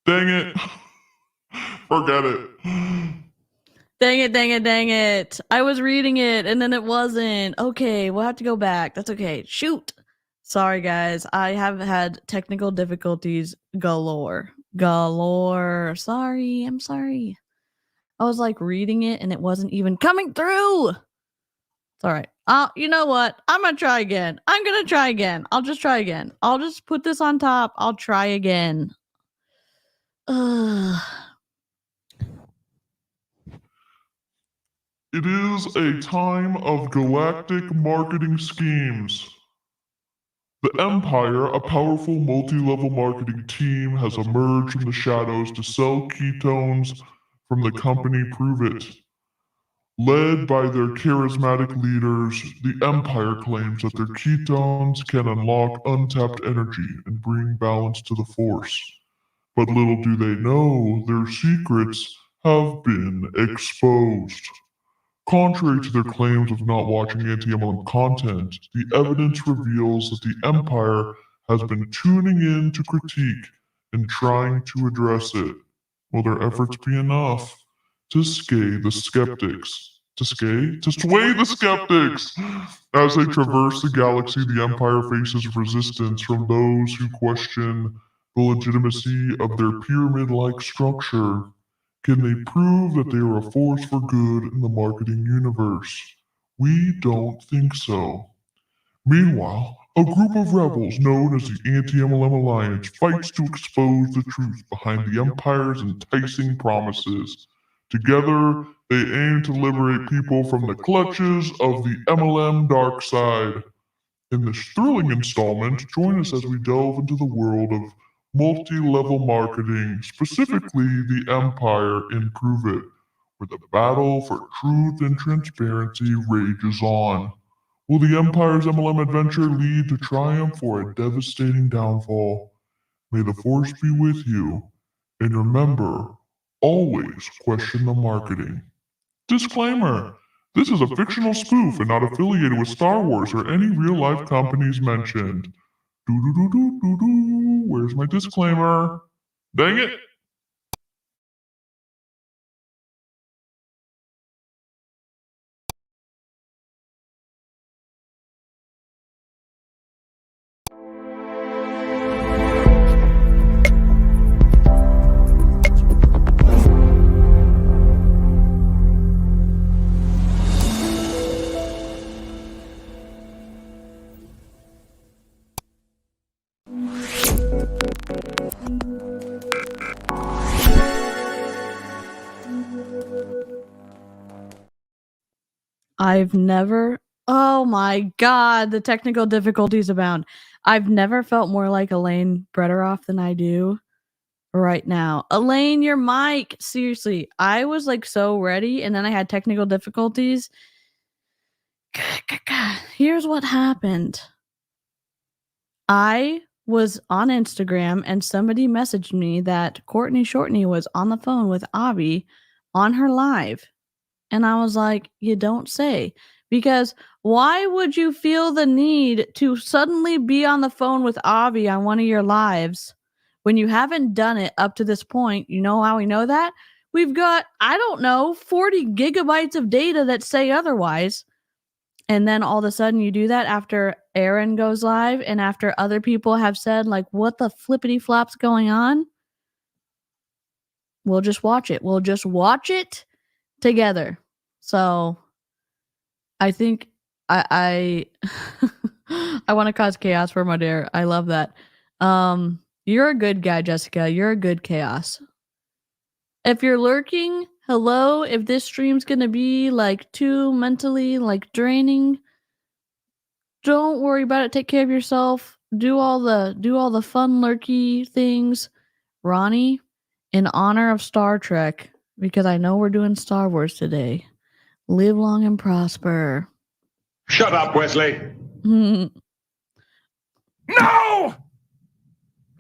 Dang it. Forget it. Dang it. I was reading it and then it wasn't. Okay, we'll have to go back. That's okay. Shoot. Sorry, guys. I have had technical difficulties galore. Sorry. I'm sorry. I was like reading it and it wasn't even coming through. It's all right. You know what? I'm going to try again. I'll just try again. I'll just put this on top. I'll try again. Ugh. It is a time of galactic marketing schemes. The Empire, a powerful multi-level marketing team, has emerged from the shadows to sell ketones from the company Prove It. Led by their charismatic leaders, the Empire claims that their ketones can unlock untapped energy and bring balance to the Force. But little do they know, their secrets have been exposed. Contrary to their claims of not watching anti-MLM content, the evidence reveals that the Empire has been tuning in to critique and trying to address it. Will their efforts be enough to sway the skeptics? To sway the skeptics! As they traverse the galaxy, the Empire faces resistance from those who question the legitimacy of their pyramid-like structure. Can they prove that they are a force for good in the marketing universe? We don't think so. Meanwhile, a group of rebels known as the Anti-MLM Alliance fights to expose the truth behind the Empire's enticing promises. Together, they aim to liberate people from the clutches of the MLM dark side. In this thrilling installment, join us as we delve into the world of multi-level marketing, specifically the Empire in Prove It, where the battle for truth and transparency rages on. Will the Empire's MLM adventure lead to triumph or a devastating downfall? May the Force be with you, and remember, always question the marketing. Disclaimer: this is a fictional spoof and not affiliated with Star Wars or any real-life companies mentioned. Do-do-do-do-do-do. Where's my disclaimer? Dang it! Oh my god, the technical difficulties abound. I've never felt more like Elaine Brederoff than I do right now. Elaine, your mic. Seriously, I was like so ready and then I had technical difficulties. Here's what happened. I was on Instagram and somebody messaged me that Courtney Shortney was on the phone with Avi on her live. And I was like, you don't say. Because why would you feel the need to suddenly be on the phone with Avi on one of your lives when you haven't done it up to this point? You know how we know that? We've got, 40 gigabytes of data that say otherwise. And then all of a sudden you do that after Aaron goes live and after other people have said, like, what the flippity flop's going on? We'll just watch it. We'll just watch it together. So I think I I want to cause chaos for my dear. I love that. You're a good guy, Jessica. You're a good chaos. If you're lurking, hello. If this stream's gonna be like too mentally like draining, don't worry about it. Take care of yourself. Do all the fun lurky things. Ronnie, in honor of Star Trek, because I know we're doing Star Wars today. Live long and prosper. Shut up, Wesley. No!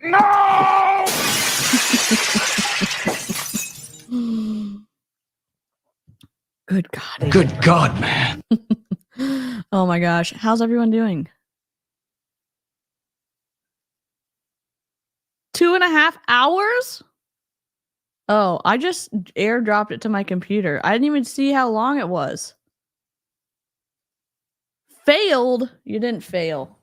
No! Good God. Good God, man. Oh my gosh. How's everyone doing? 2.5 hours? Oh, I just airdropped it to my computer. I didn't even see how long it was. Failed? You didn't fail.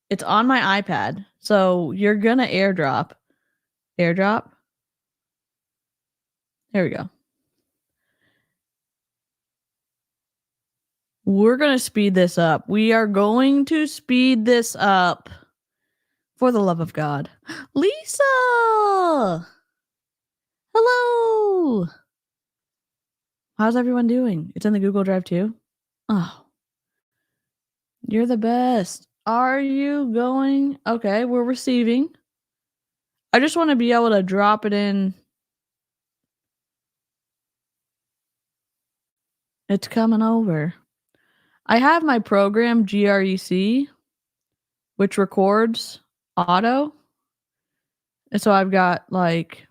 It's on my iPad. So you're gonna airdrop. Airdrop? There we go. We're gonna speed this up. We are going to speed this up. For the love of God. Lisa! Hello! How's everyone doing? It's in the Google Drive too? Oh. You're the best. Are you going? Okay, we're receiving. I just want to be able to drop it in. It's coming over. I have my program, GREC, which records auto. And so I've got like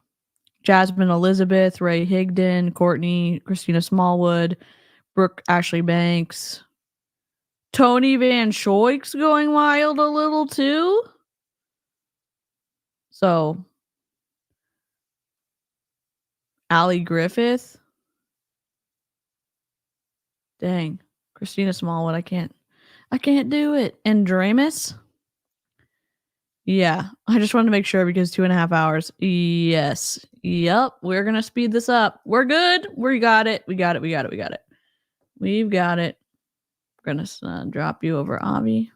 Jasmine Elizabeth, Ray Higdon, Courtney, Christina Smallwood, Brooke Ashley Banks, Tony Van Schoik's going wild a little too. So, Allie Griffith. Dang. Christina Smallwood, I can't do it. And Dramus. Yeah, I just wanted to make sure because 2.5 hours. Yes. Yep. We're going to speed this up. We're good. We got it. We've got it. We're going to drop you over Avi.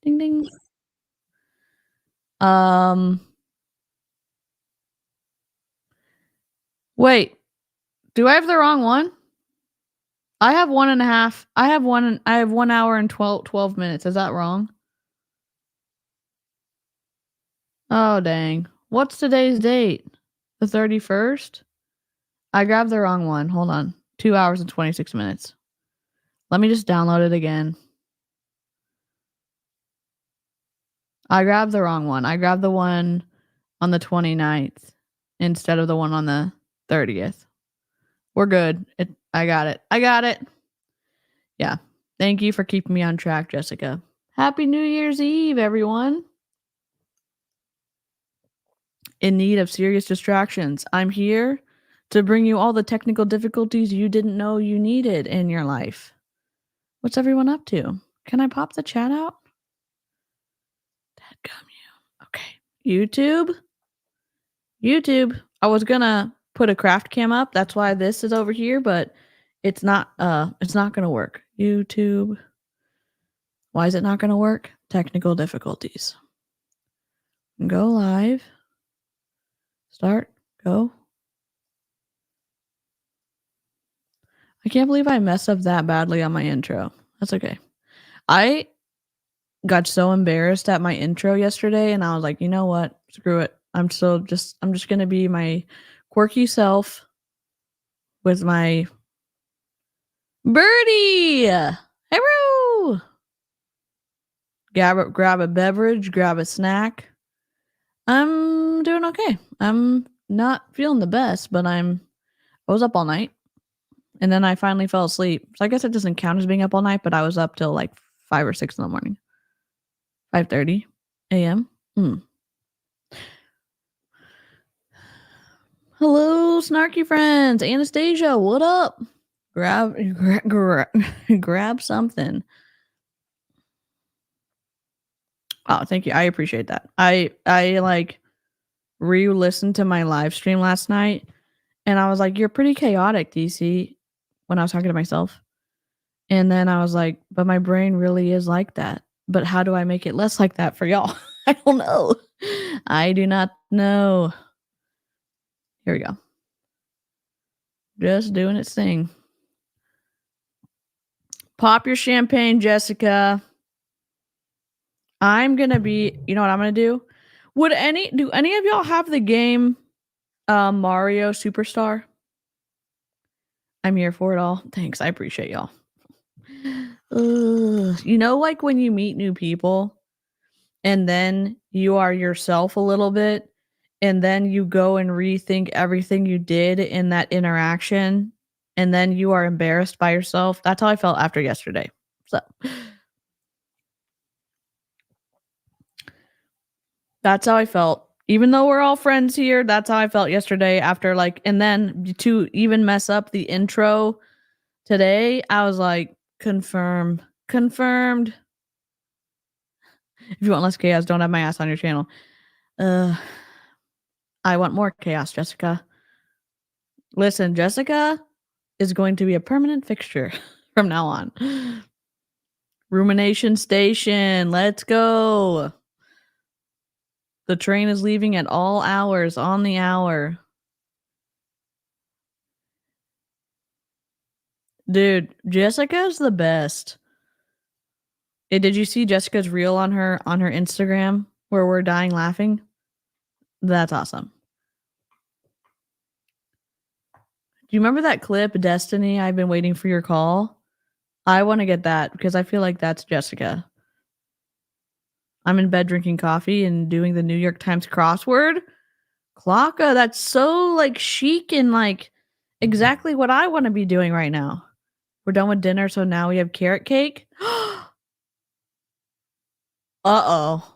Ding, ding. Wait. Do I have the wrong one? I have 1.5. I have 1 hour and 12 minutes. Is that wrong? Oh, dang. What's today's date? The 31st? I grabbed the wrong one. Hold on. 2 hours and 26 minutes. Let me just download it again. I grabbed the wrong one. I grabbed the one on the 29th instead of the one on the 30th. We're good. I got it. Yeah. Thank you for keeping me on track, Jessica. Happy New Year's Eve, everyone. In need of serious distractions. I'm here to bring you all the technical difficulties you didn't know you needed in your life. What's everyone up to? Can I pop the chat out? Dadgum you. Okay. YouTube. I was gonna put a craft cam up. That's why this is over here, but it's not gonna work. YouTube. Why is it not gonna work? Technical difficulties. Go live. Start. Go. I can't believe I messed up that badly on my intro. That's okay. I got so embarrassed at my intro yesterday and I was like, you know what? Screw it. I'm just going to be my quirky self with my birdie. Hello. Grab a beverage, grab a snack. I'm doing okay. I'm not feeling the best, but I was up all night. And then I finally fell asleep. So I guess it doesn't count as being up all night, but I was up till like 5 or 6 in the morning. 5:30 a.m. Hello, snarky friends. Anastasia, what up? Grab something. Oh, thank you. I appreciate that. I like re-listened to my live stream last night and I was like, you're pretty chaotic, DC, when I was talking to myself. And then I was like, but my brain really is like that. But how do I make it less like that for y'all? I don't know. I do not know. Here we go. Just doing its thing. Pop your champagne, Jessica. I'm going to be, you know what I'm going to do? Do any of y'all have the game Mario Superstar? I'm here for it all. Thanks. I appreciate y'all. You know, like when you meet new people and then you are yourself a little bit and then you go and rethink everything you did in that interaction and then you are embarrassed by yourself. That's how I felt after yesterday. So that's how I felt Even though we're all friends here, that's how I felt yesterday after like, and then to even mess up the intro today, I was like, confirmed. If you want less chaos, don't have my ass on your channel. I want more chaos, Jessica. Listen, Jessica is going to be a permanent fixture from now on. Rumination Station, let's go. The train is leaving at all hours on the hour. Dude, Jessica's the best. Did you see Jessica's reel on her Instagram where we're dying laughing? That's awesome. Do you remember that clip, Destiny? I've been waiting for your call. I want to get that because I feel like that's Jessica. I'm in bed drinking coffee and doing the New York Times crossword. Clocka, that's so like chic and like exactly what I want to be doing right now. We're done with dinner, so now we have carrot cake. Uh-oh.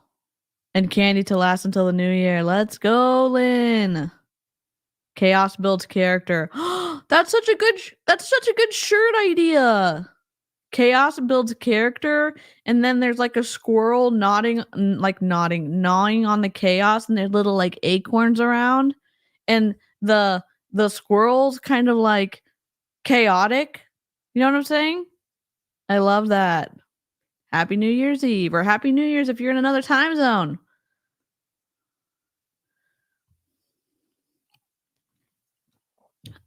And candy to last until the new year. Let's go, Lynn. Chaos builds character. That's such a good shirt idea. Chaos builds character, and then there's like a squirrel gnawing on the chaos, and there's little like acorns around, and the squirrel's kind of like chaotic. You know what I'm saying? I love that. Happy New Year's Eve, or Happy New Year's if you're in another time zone.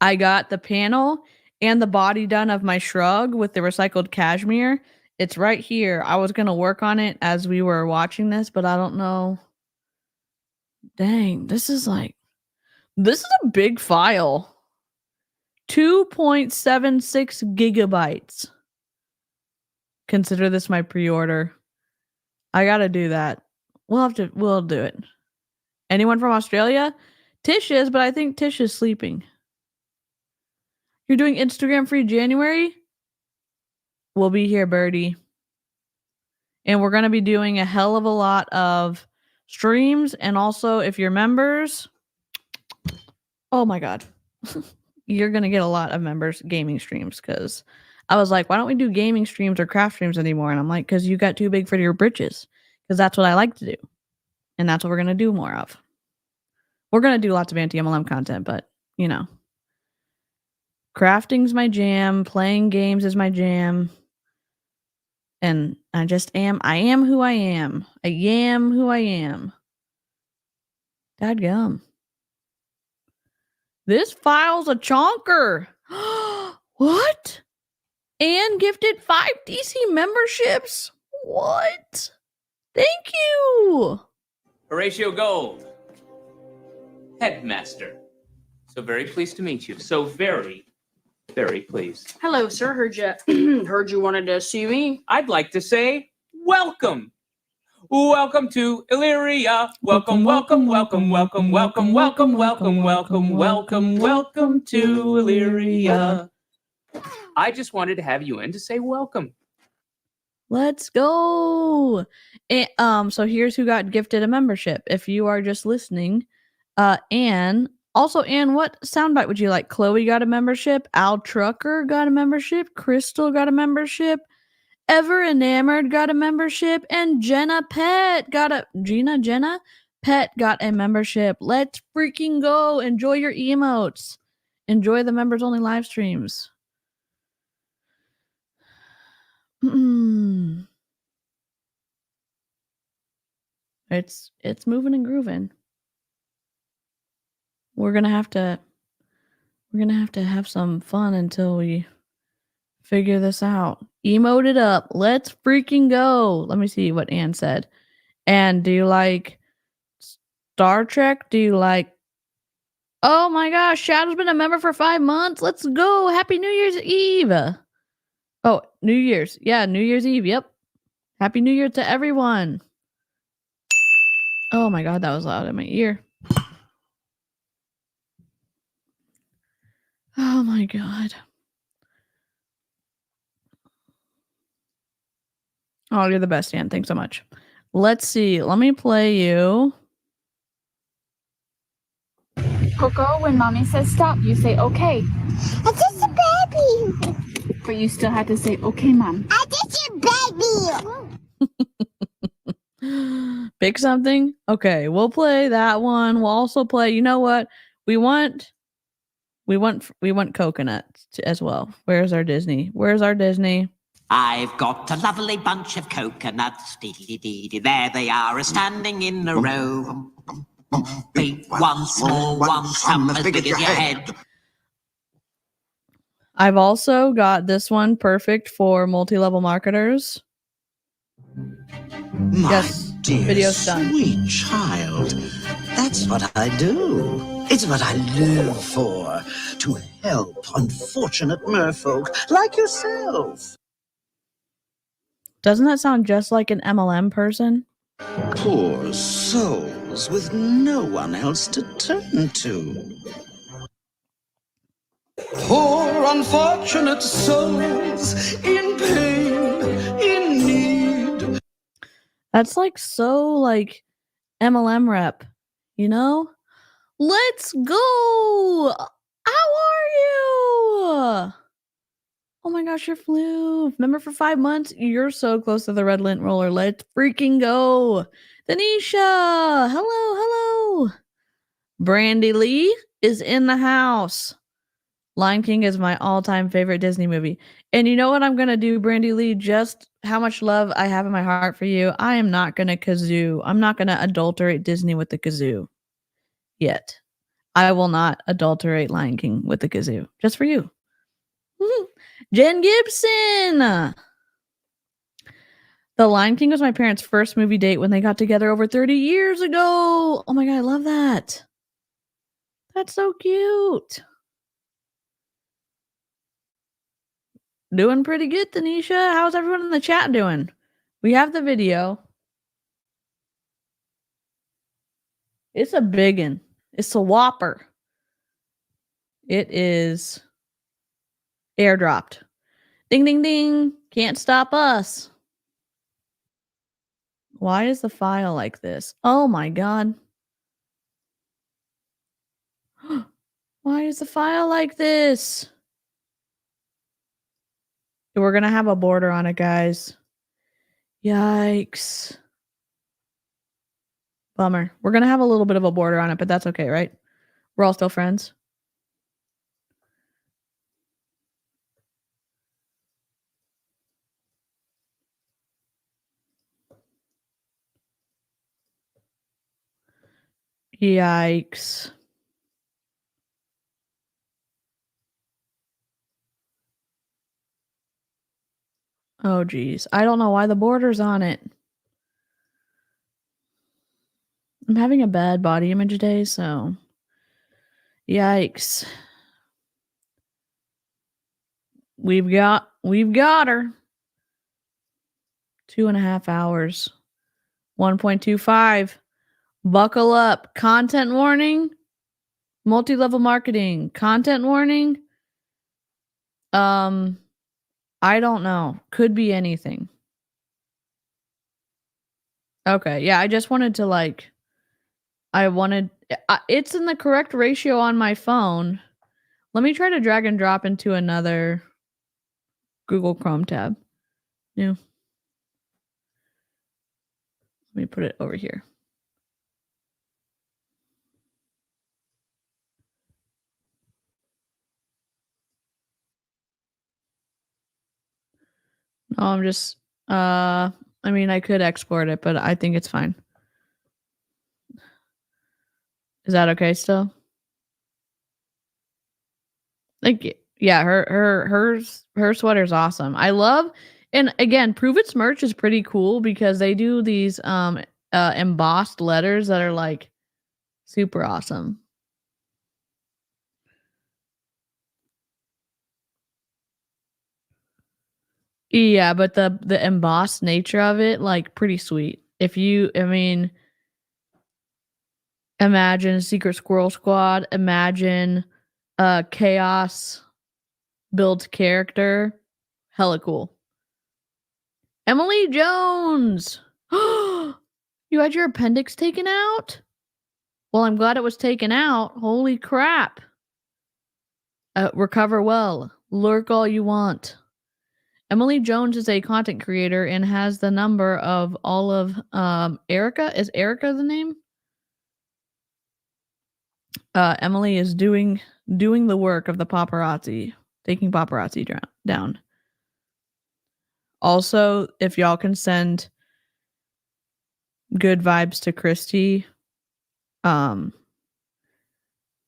I got the panel and the body done of my shrug with the recycled cashmere. It's right here. I was going to work on it as we were watching this, but I don't know. Dang, this is a big file. 2.76 gigabytes. Consider this my pre-order. I got to do that. We'll do it. Anyone from Australia? Tish is, but I think Tish is sleeping. You're doing Instagram free January? We'll be here, Birdie. And we're going to be doing a hell of a lot of streams. And also, if you're members, oh my God, you're going to get a lot of members gaming streams. Because I was like, why don't we do gaming streams or craft streams anymore? And I'm like, because you got too big for your britches. Because that's what I like to do. And that's what we're going to do more of. We're going to do lots of anti-MLM content, but, you know. Crafting's my jam. Playing games is my jam. And I am who I am. I am who I am. Dadgum. This file's a chonker. What? And gifted 5 DC memberships? What? Thank you. Horatio Gold, headmaster. So very pleased to meet you. So very, very pleased. Hello, sir. Heard you wanted to see me. I'd like to say welcome. Welcome to Illyria. Welcome to Illyria. I just wanted to have you in to say welcome. Let's go. And, so here's who got gifted a membership. If you are just listening, Anne, what soundbite would you like? Chloe got a membership. Al Trucker got a membership. Crystal got a membership. Ever Enamored got a membership. And Jenna Pet got a membership. Let's freaking go. Enjoy your emotes. Enjoy the members only live streams. It's moving and grooving. We're gonna have to have some fun until we figure this out. Emote it up. Let's freaking go. Let me see what Ann said. And do you like Star Trek? Do you like... Oh my gosh, Shadow's been a member for 5 months. Let's go. Happy New Year's Eve. Oh, New Year's. Yeah, New Year's Eve. Yep. Happy New Year to everyone. Oh my God, that was loud in my ear. Oh my God. Oh, you're the best, Ann. Thanks so much. Let's see. Let me play you Coco, when mommy says stop, you say okay. I'm just a baby. But you still had to say okay, mom. I'm just a baby. Pick something. Okay, we'll play that one. We'll also play. You know what? We want coconuts as well. Where's our Disney? I've got a lovely bunch of coconuts. Dee-dee-dee-dee. There they are, standing in a row. Big one, small one, some as big as your head. I've also got this one perfect for multi-level marketers. My Yes, dear video's done. sweet child, that's what I do. It's what I live for, to help unfortunate merfolk like yourself. Doesn't that sound just like an MLM person? Poor souls with no one else to turn to. Poor unfortunate souls in pain, in need. That's like so like MLM rep, you know? Let's go! How are you? Oh my gosh, you're Floof. Remember for 5 months? You're so close to the red lint roller. Let's freaking go. Denisha, hello. Brandy Lee is in the house. Lion King is my all-time favorite Disney movie. And you know what I'm going to do, Brandy Lee? Just how much love I have in my heart for you. I am not going to kazoo. I'm not going to adulterate Disney with the kazoo yet. I will not adulterate Lion King with the kazoo. Just for you. Jen Gibson. The Lion King was my parents' first movie date when they got together over 30 years ago. Oh my God, I love that. That's so cute. Doing pretty good, Tanisha. How's everyone in the chat doing? We have the video. It's a biggin. It's a whopper. It is airdropped. Ding, ding, ding. Can't stop us. Why is the file like this? Oh my God. Why is the file like this? We're going to have a border on it, guys. Yikes. Bummer. We're going to have a little bit of a border on it, but that's okay, right? We're all still friends. Yikes. Oh, geez. I don't know why the border's on it. I'm having a bad body image day, so yikes. We've got her. 2.5 hours. 1.25. Buckle up. Content warning. Multi-level marketing. Content warning. I don't know. Could be anything. Okay. Yeah, I just wanted to it's in the correct ratio on my phone. Let me try to drag and drop into another Google Chrome tab. New. Let me put it over here. No, I'm just I mean, I could export it, but I think it's fine. Is that okay still? Thank you. Yeah, her sweater's awesome. I love, and again, Prove It's merch is pretty cool because they do these embossed letters that are like super awesome. Yeah, but the embossed nature of it, like, pretty sweet. Imagine Secret Squirrel Squad, imagine Chaos build character. Hella cool. Emily Jones. You had your appendix taken out? Well, I'm glad it was taken out. Holy crap. Recover well. Lurk all you want. Emily Jones is a content creator and has the number of all of Erica. Is Erica the name? Emily is doing the work of the paparazzi, taking paparazzi down. Also, if y'all can send good vibes to Christy,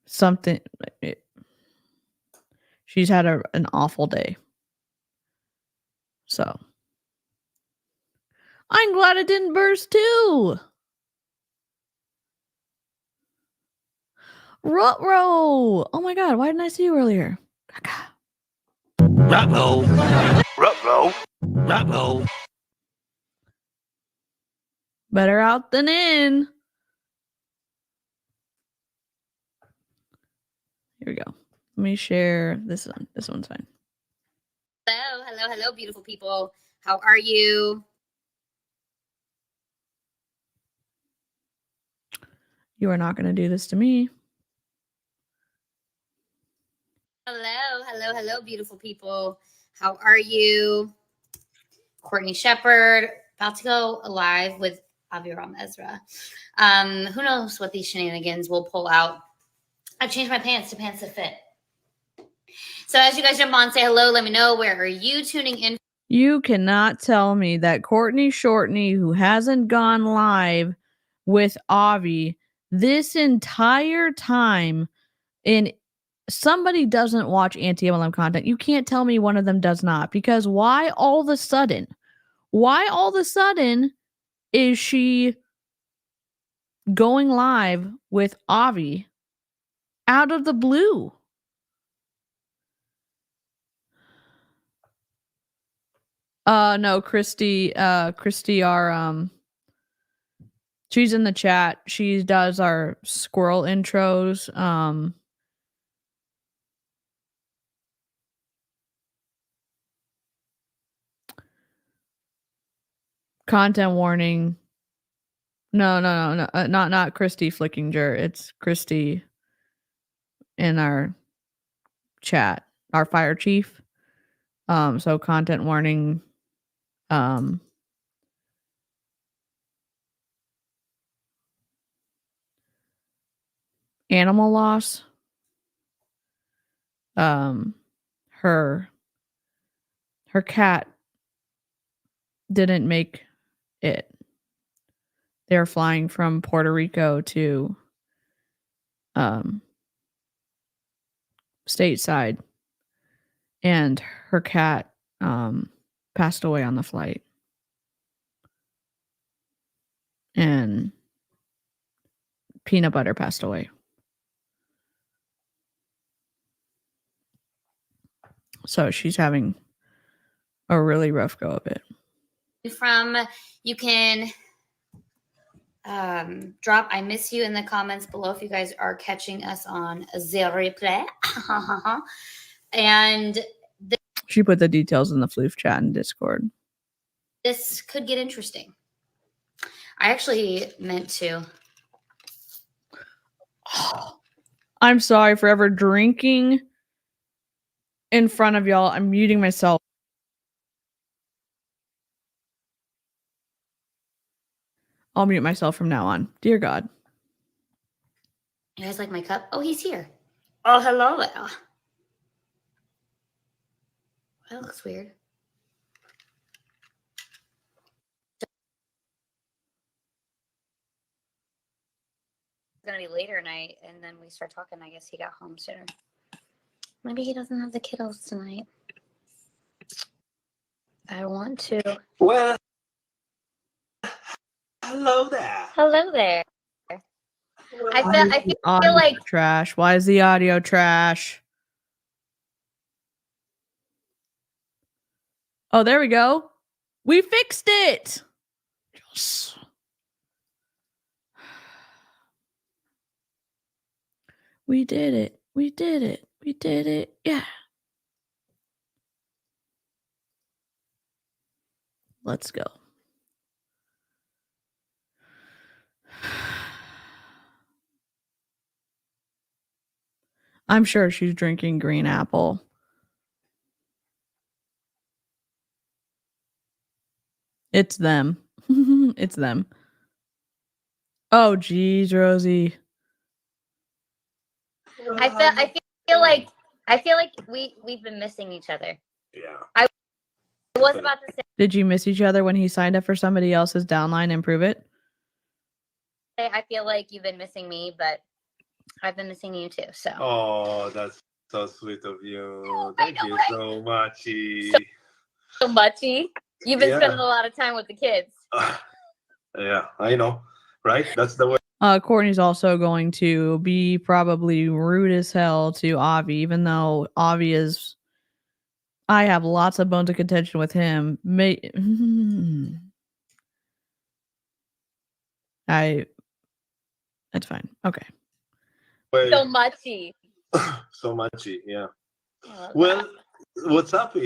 something. She's had an awful day. So, I'm glad it didn't burst too. Rutro! Oh my god, why didn't I see you earlier? Ruh-roh. Ruh-roh. Ruh-roh. Better out than in. Here we go. Let me share this one. This one's fine. Hello, beautiful people. How are you? You are not going to do this to me. Hello, beautiful people. How are you? Courtney Shepherd, about to go live with Aviram Ezra. Who knows what these shenanigans will pull out. I've changed my pants to pants that fit. So as you guys jump on, say hello. Let me know, where are you tuning in? You cannot tell me that Courtney Shortney, who hasn't gone live with Avi this entire time, and somebody doesn't watch anti-MLM content. You can't tell me one of them does not, because why all of a sudden is she going live with Avi out of the blue? No, Christy, our she's in the chat. She does our squirrel intros. Content warning. No, not Christy Flickinger. It's Christy in our chat, our fire chief. So content warning. Animal loss. Her cat didn't make it. They're flying from Puerto Rico to stateside, and her cat passed away on the flight. And Peanut Butter passed away. So she's having a really rough go of it. You can drop I miss you in the comments below if you guys are catching us on the replay. And she put the details in the floof chat and Discord. This could get interesting. I actually meant to. I'm sorry for ever drinking in front of y'all. I'm muting myself. I'll mute myself from now on. Dear God. You guys like my cup? Oh, he's here. Oh, hello there. That looks weird. It's going to be later night, and then we start talking. I guess he got home sooner. Maybe he doesn't have the kiddos tonight. I want to. Well, hello there. Hello there. I feel like trash. Why is the audio trash? Oh, there we go. We fixed it. Yes. We did it. We did it. We did it. Yeah. Let's go. I'm sure she's drinking green apple. It's them. It's them. Oh, geez, Rosie. I feel like we've been missing each other. Yeah. I was about to say Did you miss each other when he signed up for somebody else's downline and prove it? I feel like you've been missing me, but I've been missing you too. So. Oh, that's so sweet of you. I Thank know, you right? so much. So muchy. You've been Yeah. spending a lot of time with the kids. Yeah, I know. Right? That's the way. Courtney's also going to be probably rude as hell to Avi, even though Avi is. I have lots of bones of contention with him. That's fine. Okay. So muchy. So muchy, yeah. Oh, Well, what's up?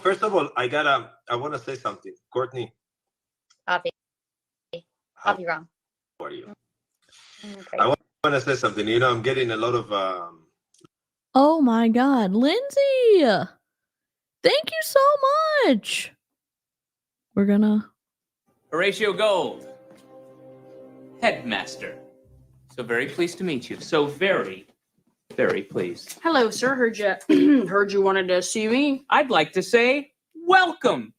First of all, I want to say something. Courtney, Avi. how Avi wrong. are you? Okay. I want to say something. I'm getting a lot of Oh my God, Lindsay! Thank you so much. We're gonna. Horatio Gold, headmaster. So very pleased to meet you. So very, very pleased. Hello, sir. Heard you wanted to see me. I'd like to say welcome.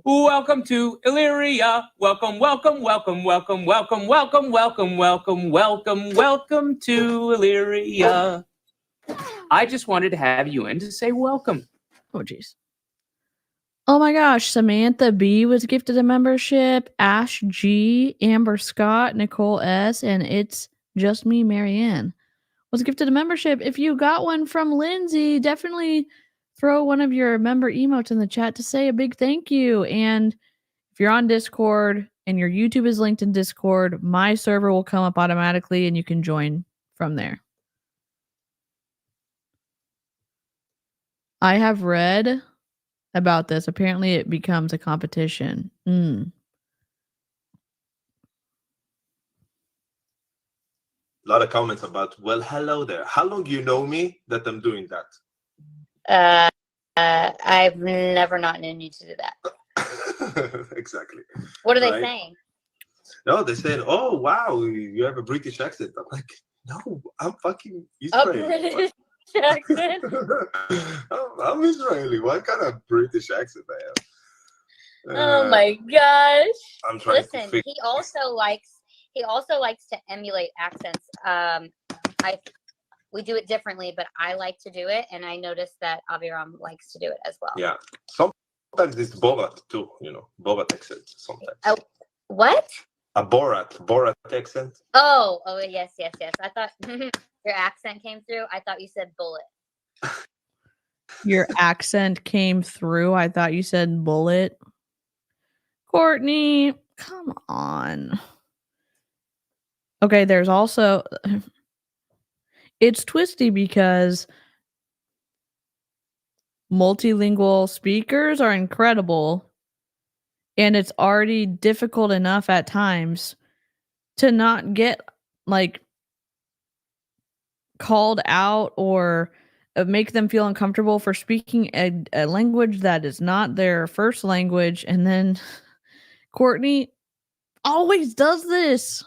Welcome to Illyria. Welcome, welcome, welcome, welcome, welcome, welcome, welcome, welcome, welcome, welcome to Illyria. I just wanted to have you in to say welcome. Oh, jeez. Oh my gosh, Samantha B was gifted a membership, Ash G, Amber Scott, Nicole S, and It's Just Me, Marianne was gifted a membership. If you got one from Lindsay, definitely throw one of your member emotes in the chat to say a big thank you. And if you're on Discord and your YouTube is linked in Discord, my server will come up automatically and you can join from there. I have read about this. Apparently it becomes a competition. a lot of comments about, well, hello there. How long you know me that I'm doing that? I've never not known you to do that. Exactly. What are they saying? No, they're saying, oh, wow, you have a British accent. I'm like, no, I'm fucking Israeli. A British accent? I'm Israeli. What kind of British accent I have? Oh my gosh. I'm trying to Listen, figure. he also likes to emulate accents. We do it differently, but I like to do it, and I noticed that Aviram likes to do it as well. Yeah. Sometimes it's Borat too, Borat accent sometimes. What? A Borat accent. Oh, yes. I thought your accent came through. I thought you said bullet. Your accent came through. I thought you said bullet. Courtney, come on. Okay, there's also... It's twisty because multilingual speakers are incredible, and it's already difficult enough at times to not get called out or make them feel uncomfortable for speaking a language that is not their first language. And then Courtney always does this.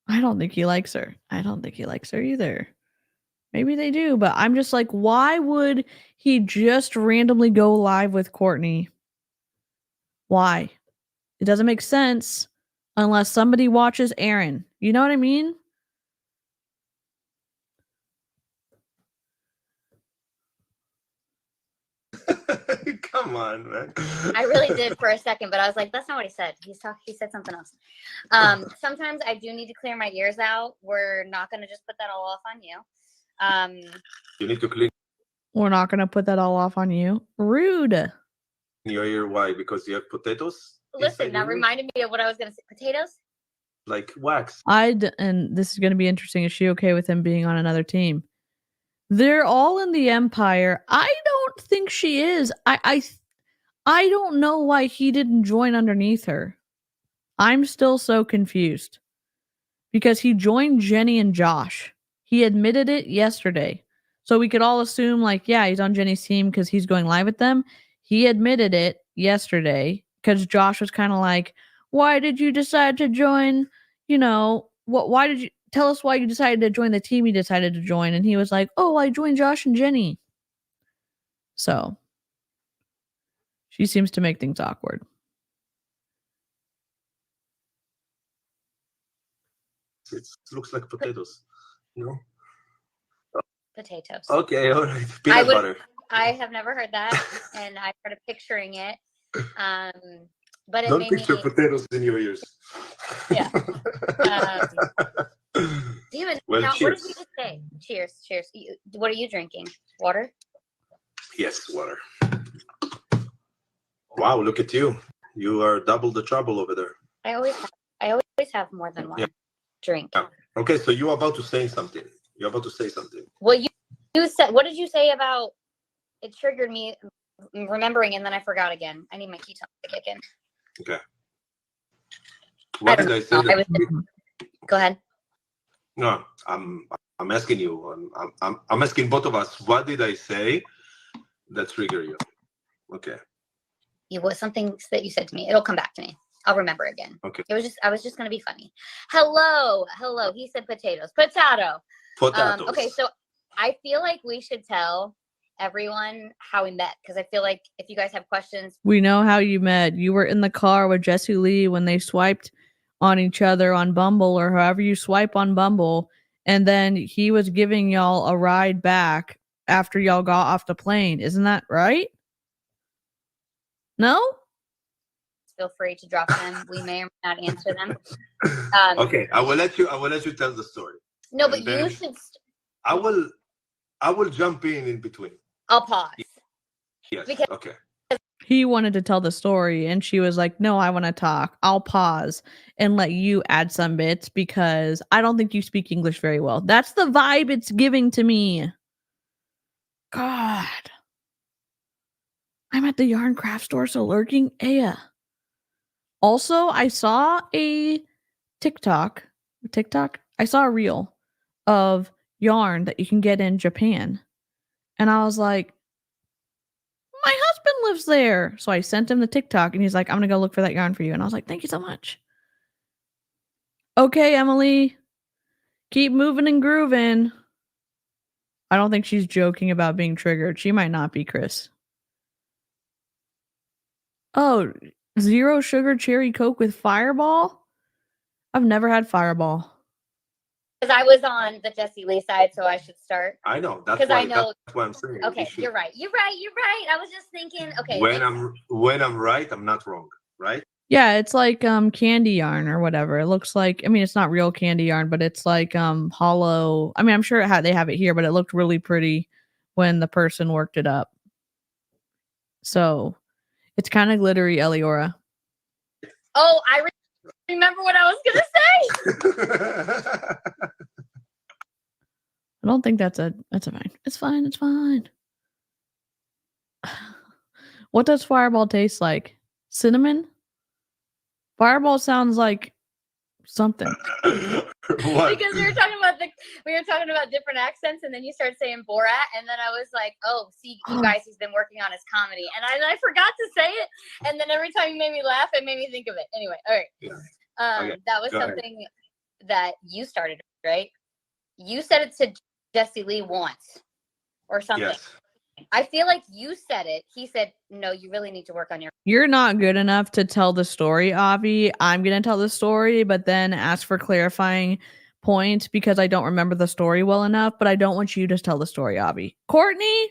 I don't think he likes her. I don't think he likes her either. Maybe they do, but I'm just like, why would he just randomly go live with Courtney? Why? It doesn't make sense unless somebody watches Aaron. You know what I mean? Come on, man. I really did for a second, but I was like, that's not what he said. He said something else. Sometimes I do need to clear my ears out. We're not going to just put that all off on you. You need to clean We're not going to put that all off on you. Rude. your ear. Why? Because you have potatoes? Listen, that reminded me of what I was going to say. Potatoes? Like wax. And this is going to be interesting. Is she okay with him being on another team? They're all in the Empire. I don't think she is. I don't know why he didn't join underneath her. I'm still so confused. because he joined Jenny and Josh. He admitted it yesterday. So we could all assume, like, yeah, he's on Jenny's team because he's going live with them. He admitted it yesterday because Josh was kind of like, why did you decide to join? You know, why did you tell us why you decided to join the team you decided to join? And he was like, oh, I joined Josh and Jenny. So she seems to make things awkward. It looks like potatoes. No? Potatoes. Okay, all right. Peanut butter. I have never heard that, and I started picturing it. But it Don't made picture me, potatoes in your ears. Yeah. Damn it. Well, now, what cheers. did we just say? Cheers. Cheers. What are you drinking? Water? Yes, water. Wow, look at you. You are double the trouble over there. I always have more than one drink. Yeah. Okay, so you're about to say something. You're about to say something. Well, you said, what did you say about it? Triggered me remembering, and then I forgot again. I need my ketones to kick in. Okay. What did I say? Go ahead. No, I'm asking you. I'm asking both of us. What did I say that triggered you? Okay. It was something that you said to me. It'll come back to me. I'll remember again. Okay. I was just gonna be funny. Hello. He said potatoes. Potatoes. Okay, so I feel like we should tell everyone how we met, because I feel like if you guys have questions. We know how you met. You were in the car with Jesse Lee when they swiped on each other on Bumble, or however you swipe on Bumble, and then he was giving y'all a ride back after y'all got off the plane. Isn't that right? No? Feel free to drop them. We may or may not answer them. Okay, I will let you tell the story. No, but you should. I will jump in between. I'll pause. Yes. Because okay. He wanted to tell the story, and she was like, no, I want to talk. I'll pause and let you add some bits because I don't think you speak English very well. That's the vibe it's giving to me. God. I'm at the yarn craft store, so lurking. Aya. Also, I saw a TikTok. I saw a reel of yarn that you can get in Japan. And I was like, my husband lives there. So I sent him the TikTok and he's like, I'm going to go look for that yarn for you. And I was like, thank you so much. Okay, Emily. Keep moving and grooving. I don't think she's joking about being triggered. She might not be, Chris. Oh, 0 sugar cherry Coke with Fireball? I've never had Fireball. Because I was on the Jesse Lee side, so I should start. I know. That's why I'm saying. Okay, you're right. I was just thinking, okay. When I'm right, I'm not wrong, right? Yeah, it's like candy yarn or whatever. It looks like, I mean, it's not real candy yarn, but it's like hollow. I mean, I'm sure they have it here, but it looked really pretty when the person worked it up. So it's kind of glittery, Eliora. Oh, I remember what I was gonna say. I don't think that's fine. It's fine. It's fine. What does Fireball taste like? Cinnamon? Fireball sounds like something. What? Because we were talking about different accents, and then you start saying Borat, and then I was like, oh, see, you guys, he's been working on his comedy, and I forgot to say it, and then every time you made me laugh, it made me think of it. Anyway, all right. Yeah. Okay, that was something that you started, right? You said it to Jesse Lee once or something. Yes. I feel like you said it. He said, no, you really need to work on your. You're not good enough to tell the story, Avi. I'm going to tell the story, but then ask for clarifying points because I don't remember the story well enough, but I don't want you to tell the story, Avi. Courtney?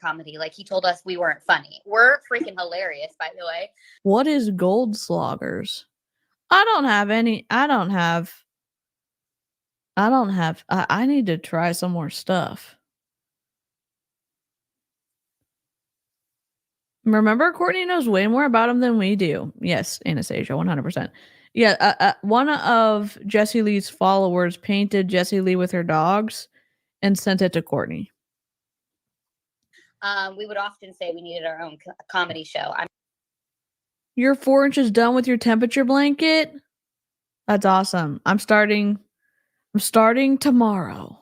Comedy. Like, he told us we weren't funny. We're freaking hilarious, by the way. What is gold sloggers? I need to try some more stuff. Remember, Courtney knows way more about him than we do. Yes, Anastasia, 100%. Yeah, one of Jesse Lee's followers painted Jesse Lee with her dogs and sent it to Courtney. We would often say we needed our own comedy show. You're 4 inches done with your temperature blanket? That's awesome. I'm starting tomorrow.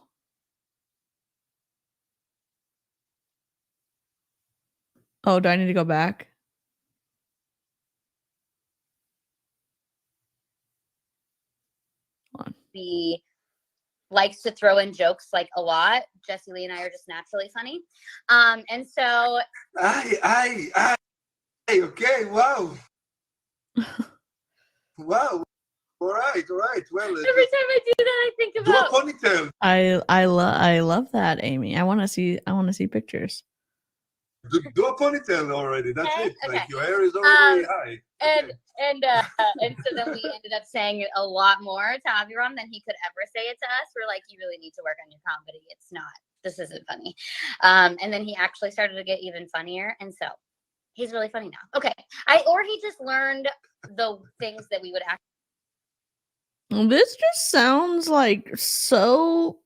Oh, do I need to go back? He likes to throw in jokes like a lot. Jesse Lee and I are just naturally funny. And so Okay, wow. Wow. All right. Well, every time I do that, I think do a about ponytail. I love that, Amy. I want to see pictures. Do a ponytail already. That's Okay, it. okay. Like your hair is already high. and Okay. and so then we ended up saying it a lot more to Aviram than he could ever say it to us. We're like, you really need to work on your comedy. This isn't funny. And then he actually started to get even funnier, and so he's really funny now. Okay, or he just learned the things that we would act. This just sounds like so.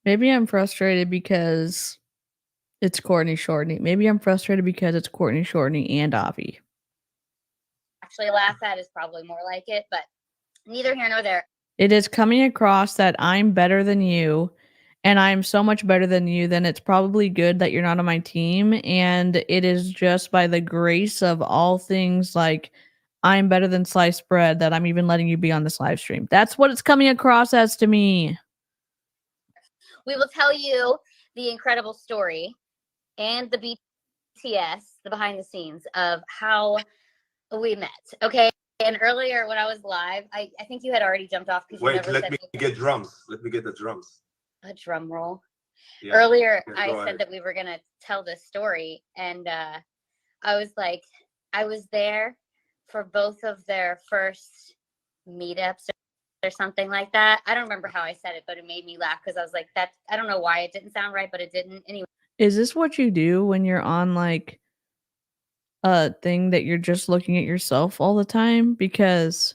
Maybe I'm frustrated because it's Courtney Shortney. Maybe I'm frustrated because it's Courtney Shortney and Avi. Actually laugh at is probably more like it, but neither here nor there. It is coming across that I'm better than you, and I'm so much better than you, then it's probably good that you're not on my team. And it is just by the grace of all things, like I'm better than sliced bread, that I'm even letting you be on this live stream. That's what it's coming across as to me. We will tell you the incredible story and the BTS, the behind the scenes of how we met. Okay. And earlier when I was live, I think you had already jumped off because you Wait, never let said me get drums. Let me get the drums. a drum roll. Yeah. Earlier, Yeah, I go said ahead. that we were going to tell this story. And I was like, I was there for both of their first meetups or something like that. I don't remember how I said it, but it made me laugh because I was like, that. I don't know why it didn't sound right, but it didn't. Anyway. Is this what you do when you're on like a thing that you're just looking at yourself all the time? Because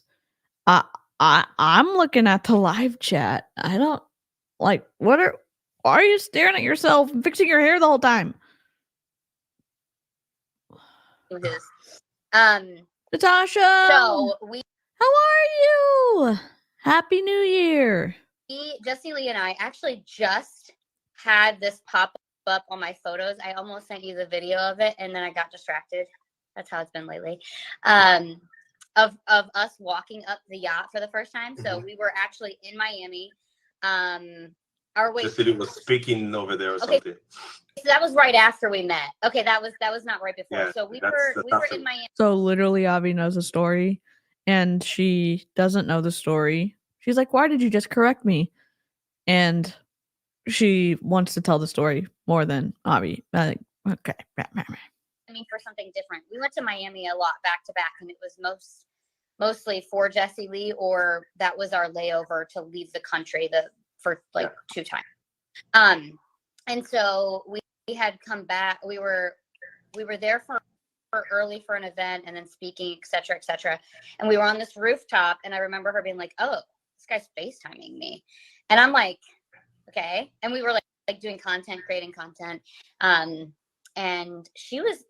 I'm looking at the live chat. I don't like why are you staring at yourself and fixing your hair the whole time? Natasha. So how are you? Happy New Year. Jesse Lee and I actually just had this pop up on my photos. I almost sent you the video of it, and then I got distracted. That's how it's been lately. Of us walking up the yacht for the first time. So we were actually in Miami. Our way. Jesse Lee was speaking over there or something. So that was right after we met. Okay, that was not right before. Yeah, so we were in Miami. So literally Avi knows the story and she doesn't know the story. She's like, why did you just correct me? And she wants to tell the story more than Avi. Okay. I mean, for something different. We went to Miami a lot back to back, and it was mostly for Jesse Lee, or that was our layover to leave the country for 2 times. And so we had come back. We were there for early for an event and then speaking, et cetera. And we were on this rooftop, and I remember her being like, oh, this guy's FaceTiming me. And I'm like, okay. And we were like doing content, creating content. And she was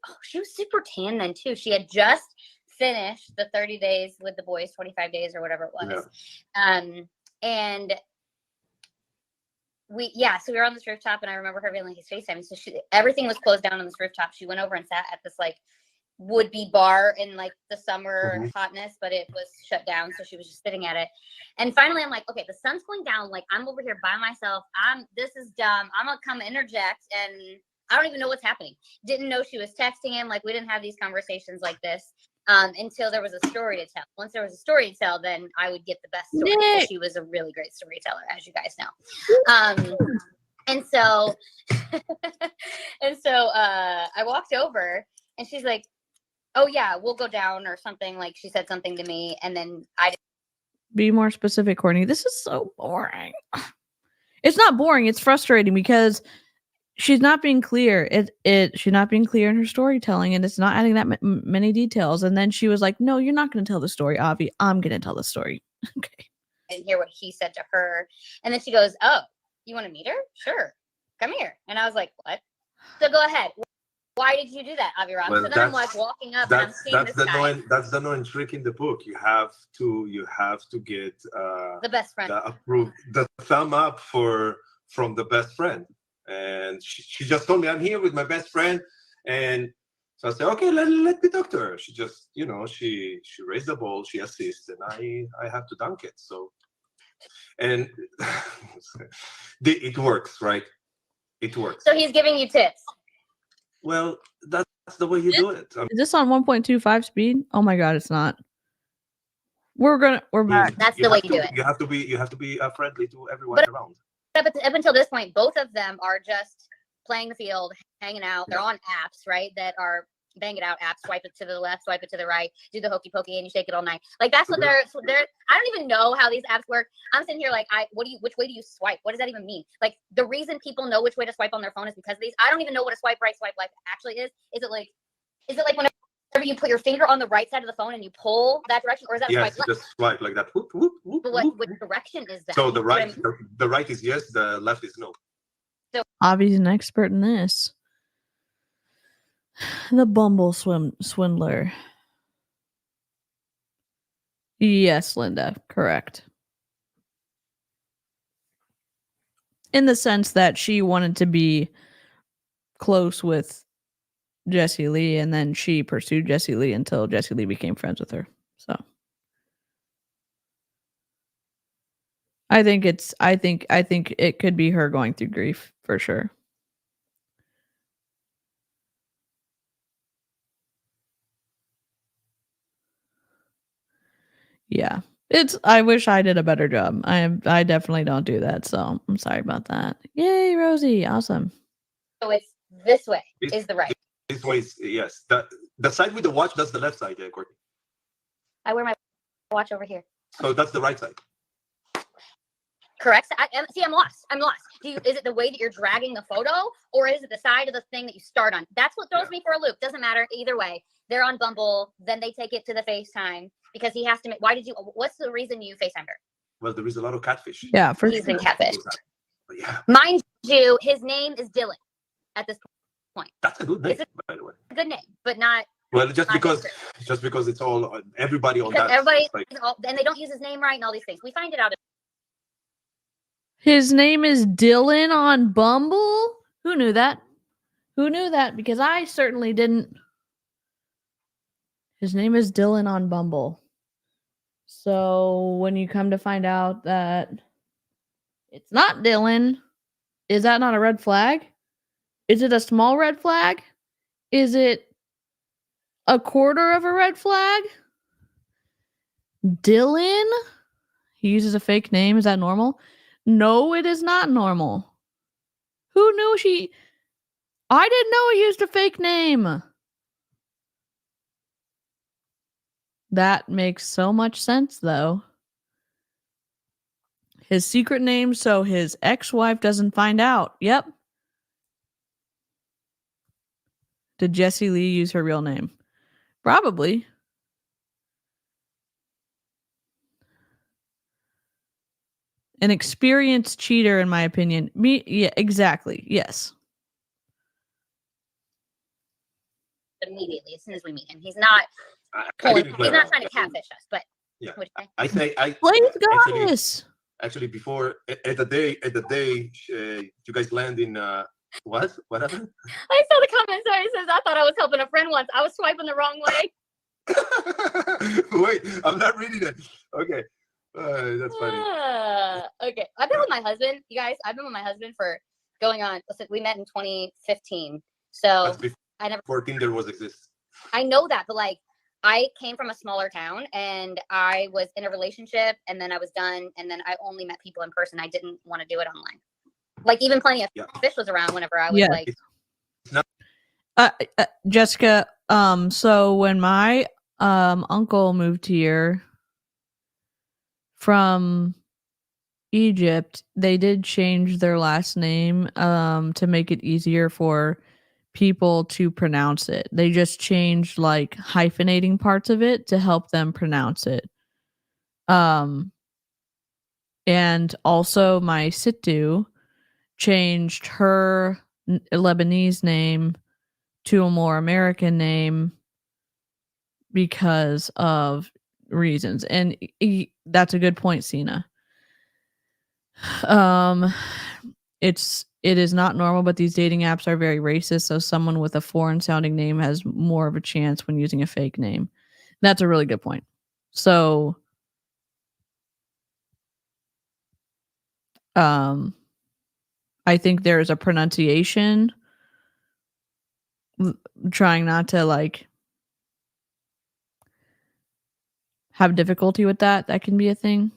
super tan then too. She had just finished the 30 days with the boys, 25 days or whatever it was. Yeah. And so we were on this rooftop, and I remember her being like, he's FaceTiming. So everything was closed down on this rooftop. She went over and sat at this like would-be bar in like the summer hotness, but it was shut down. So she was just sitting at it. And finally I'm like, okay, the sun's going down. Like I'm over here by myself. This is dumb. I'm gonna come interject, and I don't even know what's happening. Didn't know she was texting him. Like we didn't have these conversations like this until there was a story to tell. Once there was a story to tell, then I would get the best story. She was a really great storyteller, as you guys know. And so I walked over, and she's like, oh yeah, we'll go down or something. Like she said something to me, and then I be more specific, Courtney. This is so boring. It's not boring. It's frustrating because she's not being clear. She's not being clear in her storytelling, and it's not adding that many details. And then she was like, no, you're not going to tell the story, Avi. I'm going to tell the story. Okay. And hear what he said to her. And then she goes, oh, you want to meet her? Sure. Come here. And I was like, what? So go ahead. why did you do that, Aviram? Well, so then I'm like walking up and I'm seeing this guy. That's the annoying trick in the book. You have to get The best friend. the thumb up from the best friend. And she just told me, I'm here with my best friend. And so I said, okay, let me talk to her. She just, she raised the ball, she assists, and I have to dunk it. So, and it works, right? It works. So he's giving you tips. Well, that's the way you do it. Is this on 1.25 speed? Oh my god, it's not. We're back. That's the way you do it. You have to be friendly to everyone around. Up until this point, both of them are just playing the field, hanging out. They're on apps, right? That are bang it out apps. Swipe it to the left, swipe it to the right, do the hokey pokey, and you shake it all night. Like that's what they're. I don't even know how these apps work. I'm sitting here like, which way do you swipe? What does that even mean? Like the reason people know which way to swipe on their phone is because of these. I don't even know what a swipe right, swipe left actually is. Is it like whenever you put your finger on the right side of the phone and you pull that direction, or is that a swipe left? Just swipe like that. Whoop, whoop, whoop, but what direction is that? So the right is yes, the left is no. So Avi's an expert in this. The Bumble swindler. Yes, Linda, correct. In the sense that she wanted to be close with Jessie Lee, and then she pursued Jessie Lee until Jessie Lee became friends with her. So I think it could be her going through grief for sure. Yeah. I wish I did a better job. I definitely don't do that, so I'm sorry about that. Yay, Rosie. Awesome. So it's this way is the right. This way is yes. The side with the watch, that's the left side, Courtney. I wear my watch over here. So that's the right side. Correct. I'm lost. Is it the way that you're dragging the photo, or is it the side of the thing that you start on? That's what throws me for a loop. Doesn't matter either way. They're on Bumble, then they take it to the FaceTime because he has to make. What's the reason you FaceTime her? Well, there is a lot of catfish. Yeah, for He's been catfished. Yeah. Mind you, his name is Dylan at this point. That's a good name, by the way. A good name, but not. Well, just because it's all everybody on that. Everybody, and they don't use his name right and all these things. We find it out. His name is Dylan on Bumble? Who knew that? Because I certainly didn't. His name is Dylan on Bumble. So when you come to find out that it's not Dylan, is that not a red flag? Is it a small red flag? Is it a quarter of a red flag? Dylan? He uses a fake name. Is that normal? No, it is not normal. Who knew I didn't know he used a fake name. That makes so much sense, though. His secret name so his ex-wife doesn't find out. Yep. Did Jessie Lee use her real name? Probably. An experienced cheater, in my opinion. Yeah, exactly. Yes. Immediately, as soon as we meet him, he's not trying to catfish us. But yeah, I Please goddess. Actually, before at the day, you guys land in what happened? I saw the comment. Sorry, it says I thought I was helping a friend once. I was swiping the wrong way. Wait, I'm not reading it. Okay. That's funny. Okay. I've been with my husband, you guys. I've been with my husband for going on. Listen, we met in 2015. So I never. 14 there was exist. I know that, but like, I came from a smaller town and I was in a relationship and then I was done and then I only met people in person. I didn't want to do it online. Like even Plenty of Fish was around whenever I was like. Jessica, so when my uncle moved here from Egypt, they did change their last name to make it easier for people to pronounce it. They just changed like hyphenating parts of it to help them pronounce it. And also my Sittu changed her Lebanese name to a more American name because of reasons. And that's a good point, Cena. It is not normal, but these dating apps are very racist, so someone with a foreign sounding name has more of a chance when using a fake name. That's a really good point. So I think there's a pronunciation, trying not to like have difficulty with that can be a thing.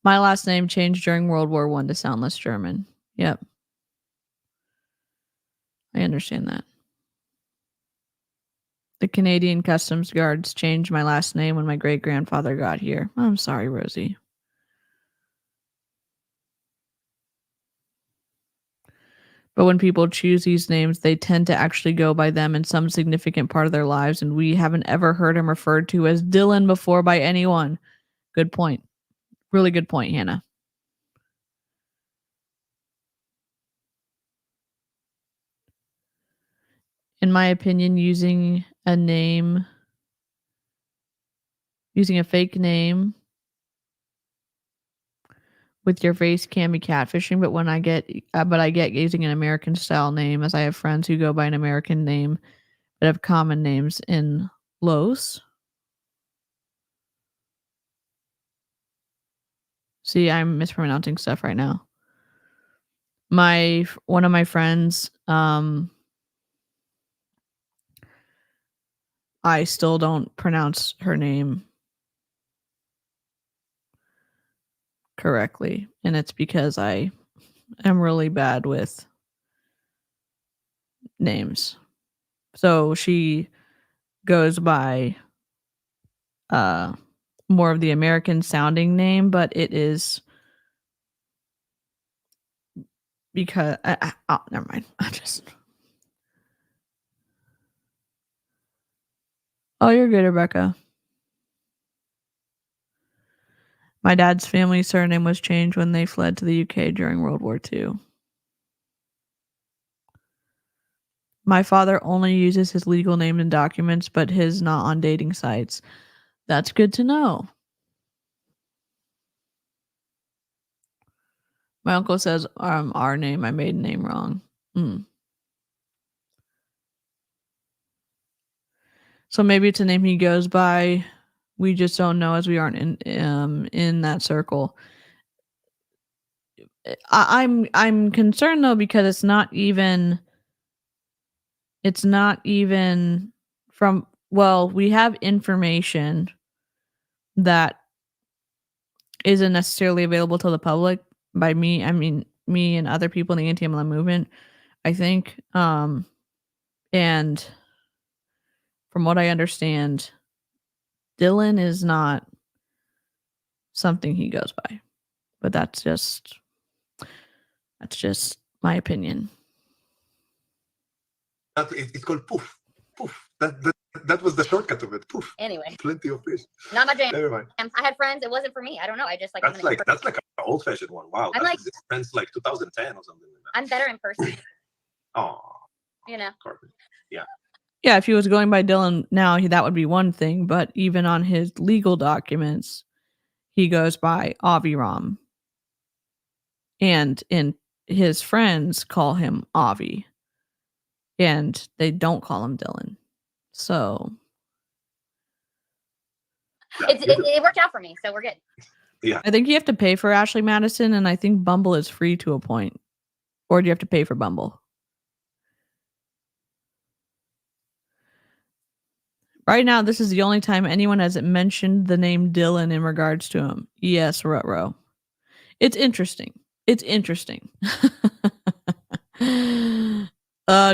My last name changed during World War I to sound less German. Yep. I understand that. The Canadian Customs Guards changed my last name when my great-grandfather got here. I'm sorry, Rosie. But when people choose these names, they tend to actually go by them in some significant part of their lives, and we haven't ever heard him referred to as Dylan before by anyone. Good point. Really good point, Hannah. In my opinion, using a fake name with your face can be catfishing, but I get using an American style name, as I have friends who go by an American name that have common names in Los. See, I'm mispronouncing stuff right now. One of my friends, I still don't pronounce her name correctly, and it's because I am really bad with names. So she goes by more of the American sounding name, but it is because oh, never mind. Oh, you're good, Rebecca. My dad's family surname was changed when they fled to the UK during World War II. My father only uses his legal name in documents, but his not on dating sites. That's good to know. My uncle says our name, my maiden name, wrong. So maybe it's a name he goes by. We just don't know, as we aren't in that circle. I'm concerned though, because it's not even from, well, we have information that isn't necessarily available to the public. By me, I mean me and other people in the anti-MLM movement, I think. And from what I understand, Dylan is not something he goes by. But that's just my opinion. It's called Poof. Poof. That was the shortcut of it. Poof. Anyway, Plenty of fish. not my jam. Never mind. I had friends. It wasn't for me. I don't know. I just like. That's like an old-fashioned one. Wow. I'm like friends like 2010 or something like that. I'm better in person. Oh. You know. Courtney. Yeah. Yeah, if he was going by Dylan now, that would be one thing. But even on his legal documents, he goes by Aviram. And his friends call him Avi. And they don't call him Dylan. So it worked out for me, so we're good. Yeah. I think you have to pay for Ashley Madison, and I think Bumble is free to a point. Or do you have to pay for Bumble? Right now, this is the only time anyone has mentioned the name Dylan in regards to him. Yes, Rutro. It's interesting.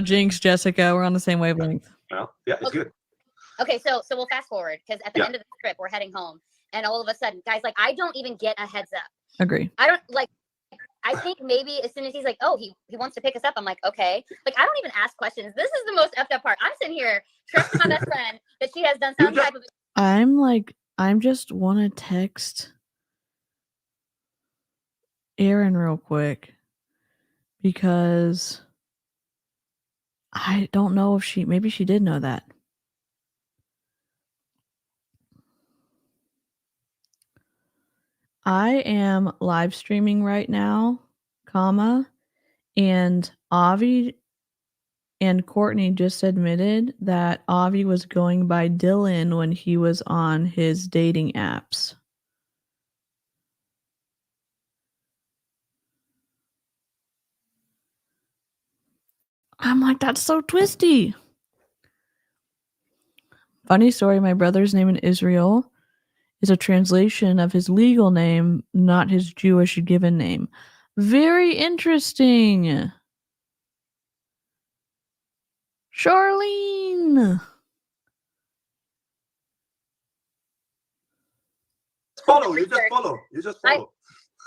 Jinx, Jessica, we're on the same wavelength. Well, yeah, it's good. Okay, so we'll fast forward, because at the end of the trip, we're heading home, and all of a sudden, guys, like, I don't even get a heads up. Agree. I don't like. I think maybe as soon as he's like, oh, he wants to pick us up, I'm like, okay. Like, I don't even ask questions. This is the most effed up part. I'm sitting here trusting my best friend that she has done some type of. I'm just want to text Aaron real quick, because I don't know if maybe she did know that. I am live streaming right now, and Avi and Courtney just admitted that Avi was going by Dylan when he was on his dating apps. I'm like, that's so twisty. Funny story, my brother's name in Israel is a translation of his legal name, not his Jewish given name. Very interesting. Charlene. Follow. You just follow. You just follow.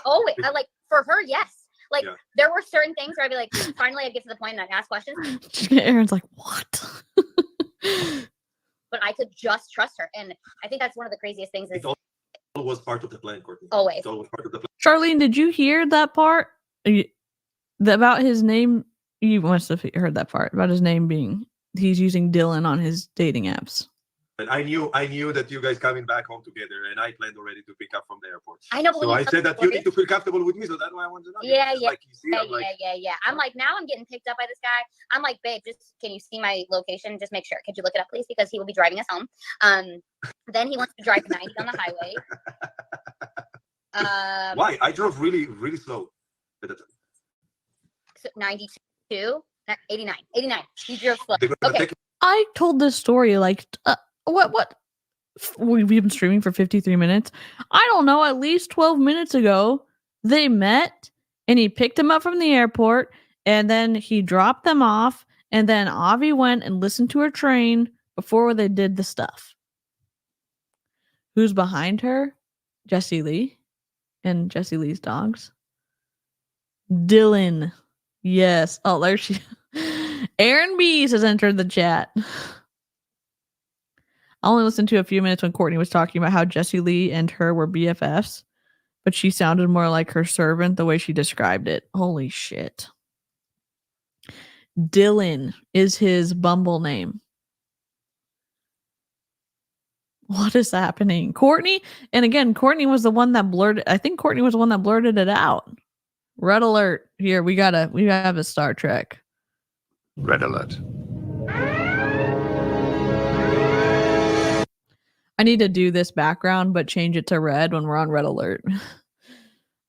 I like for her, yes. Like there were certain things where I'd be like, finally I'd get to the point and I'd ask questions. Aaron's like, what? But I could just trust her. And I think that's one of the craziest things is it was part of the plan, Courtney. Always. It was part of the plan. Charlene, did you hear that part? About his name? You must have heard that part about his name being he's using Dylan on his dating apps. And I knew that you guys coming back home together, and I planned already to pick up from the airport. I know. So I said that you need to feel comfortable with me, so that's why I wanted to know. Yeah. Yeah. I'm like, now I'm getting picked up by this guy. I'm like, babe, just can you see my location? Just make sure. Could you look it up, please? Because he will be driving us home. Then he wants to drive 90 on the highway. Why? I drove really, really slow at the time. 92, 89. He drove slow. Okay. I told this story like what we've been streaming for 53 minutes. I don't know, at least 12 minutes ago they met and he picked him up from the airport and then he dropped them off and then Avi went and listened to her train before they did the stuff. Who's behind her? Jessie Lee and Jessie Lee's dogs. Dylan. Yes. Oh, there she Aaron Bees has entered the chat. I only listened to a few minutes when Courtney was talking about how Jessie Lee and her were BFFs, but she sounded more like her servant the way she described it. Holy shit. Dylan is his Bumble name. What is happening? Courtney? And again, Courtney was the one that blurted it out. Red alert. Here, we have a Star Trek. Red alert. I need to do this background, but change it to red when we're on red alert.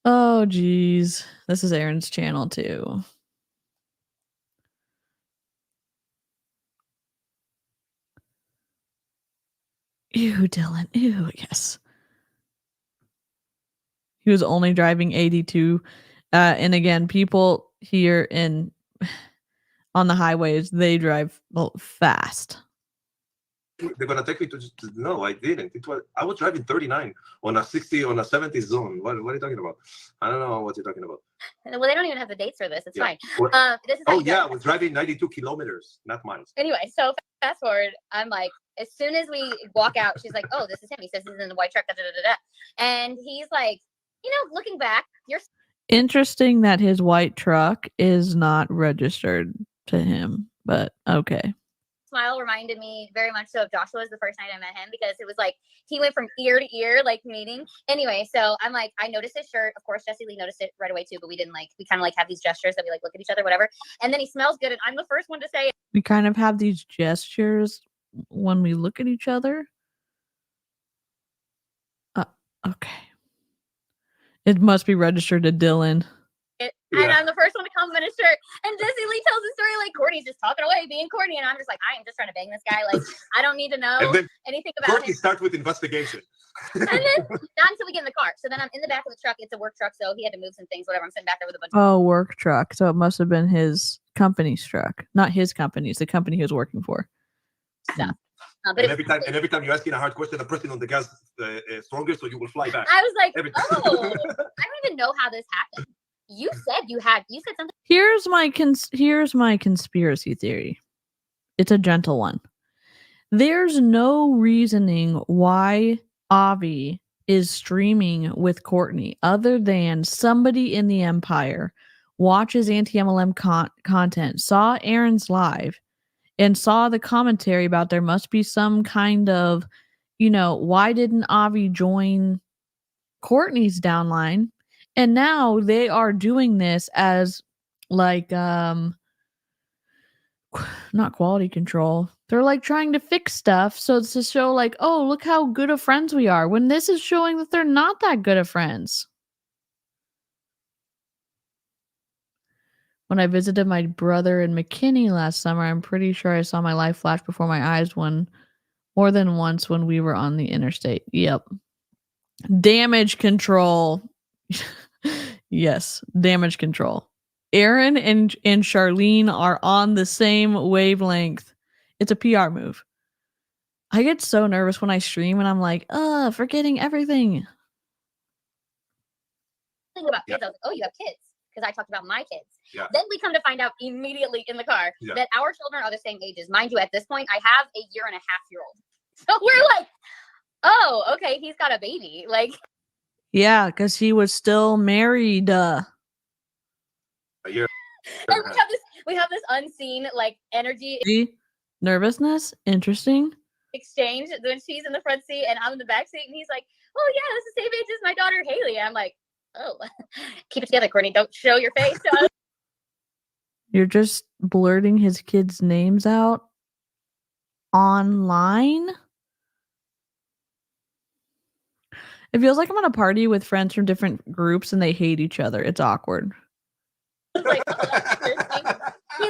Oh, geez. This is Aaron's channel, too. Ew, Dylan. Ew, yes. He was only driving 82. And again, people here on the highways, they drive fast. They're gonna take me to no, I didn't. I was driving 39 on a 60 on a 70 zone. What are you talking about? I don't know what you're talking about. Well, they don't even have the dates for this. It's fine. This is I was driving 92 kilometers, not miles. Anyway, so fast forward. I'm like, as soon as we walk out, she's like, "Oh, this is him." He says he's in the white truck. Da, da, da, da. And he's like, looking back, you're interesting that his white truck is not registered to him, but okay. Smile reminded me very much so of Joshua's the first night I met him because it was like he went from ear to ear like meeting. Anyway, so I'm like, I noticed his shirt. Of course, Jessie Lee noticed it right away too, but we kind of have these gestures that we look at each other, whatever. And then he smells good, and I'm the first one to say it. We kind of have these gestures when we look at each other. Okay. It must be registered to Dylan. And I'm the first one to compliment his shirt. And Jessie Lee tells the story like Courtney's just talking away, being Courtney, and I'm just like, I am just trying to bang this guy. Like, I don't need to know anything about Courtney him. Start with investigation. And then not until we get in the car. So then I'm in the back of the truck. It's a work truck, so he had to move some things, whatever. I'm sitting back there with a bunch of work truck. So it must have been his company's truck. Not his company, it's the company he was working for. stuff. And every time you're asking a hard question, the person on the gas stronger, so you will fly back. I was like, I don't even know how this happened. You said something. Here's my conspiracy theory. It's a gentle one. There's no reasoning why Avi is streaming with Courtney other than somebody in the Empire watches anti-MLM content, saw Aaron's live, and saw the commentary about there must be some kind of, why didn't Avi join Courtney's downline? And now they are doing this as like not quality control. They're like trying to fix stuff so to show like, oh, look how good of friends we are, when this is showing that they're not that good of friends. When I visited my brother in McKinney last summer, I'm pretty sure I saw my life flash before my eyes more than once when we were on the interstate. Yep. Damage control. Yes, damage control. Aaron and Charlene are on the same wavelength. It's a PR move. I get so nervous when I stream and I'm like, forgetting everything. Think about kids. I was like, oh, you have kids. Because I talked about my kids. Yeah. Then we come to find out immediately in the car that our children are the same ages. Mind you, at this point, I have a 1.5-year-old. So we're like, oh, okay, he's got a baby. Like, yeah, because he was still married. A year. And we have this unseen like energy Nervousness, interesting. exchange when she's in the front seat and I'm in the back seat, and he's like, oh yeah, that's the same age as my daughter Haley. And I'm like, oh, keep it together, Courtney. Don't show your face to us. You're just blurting his kids' names out online? It feels like I'm at a party with friends from different groups and they hate each other. It's awkward. Like,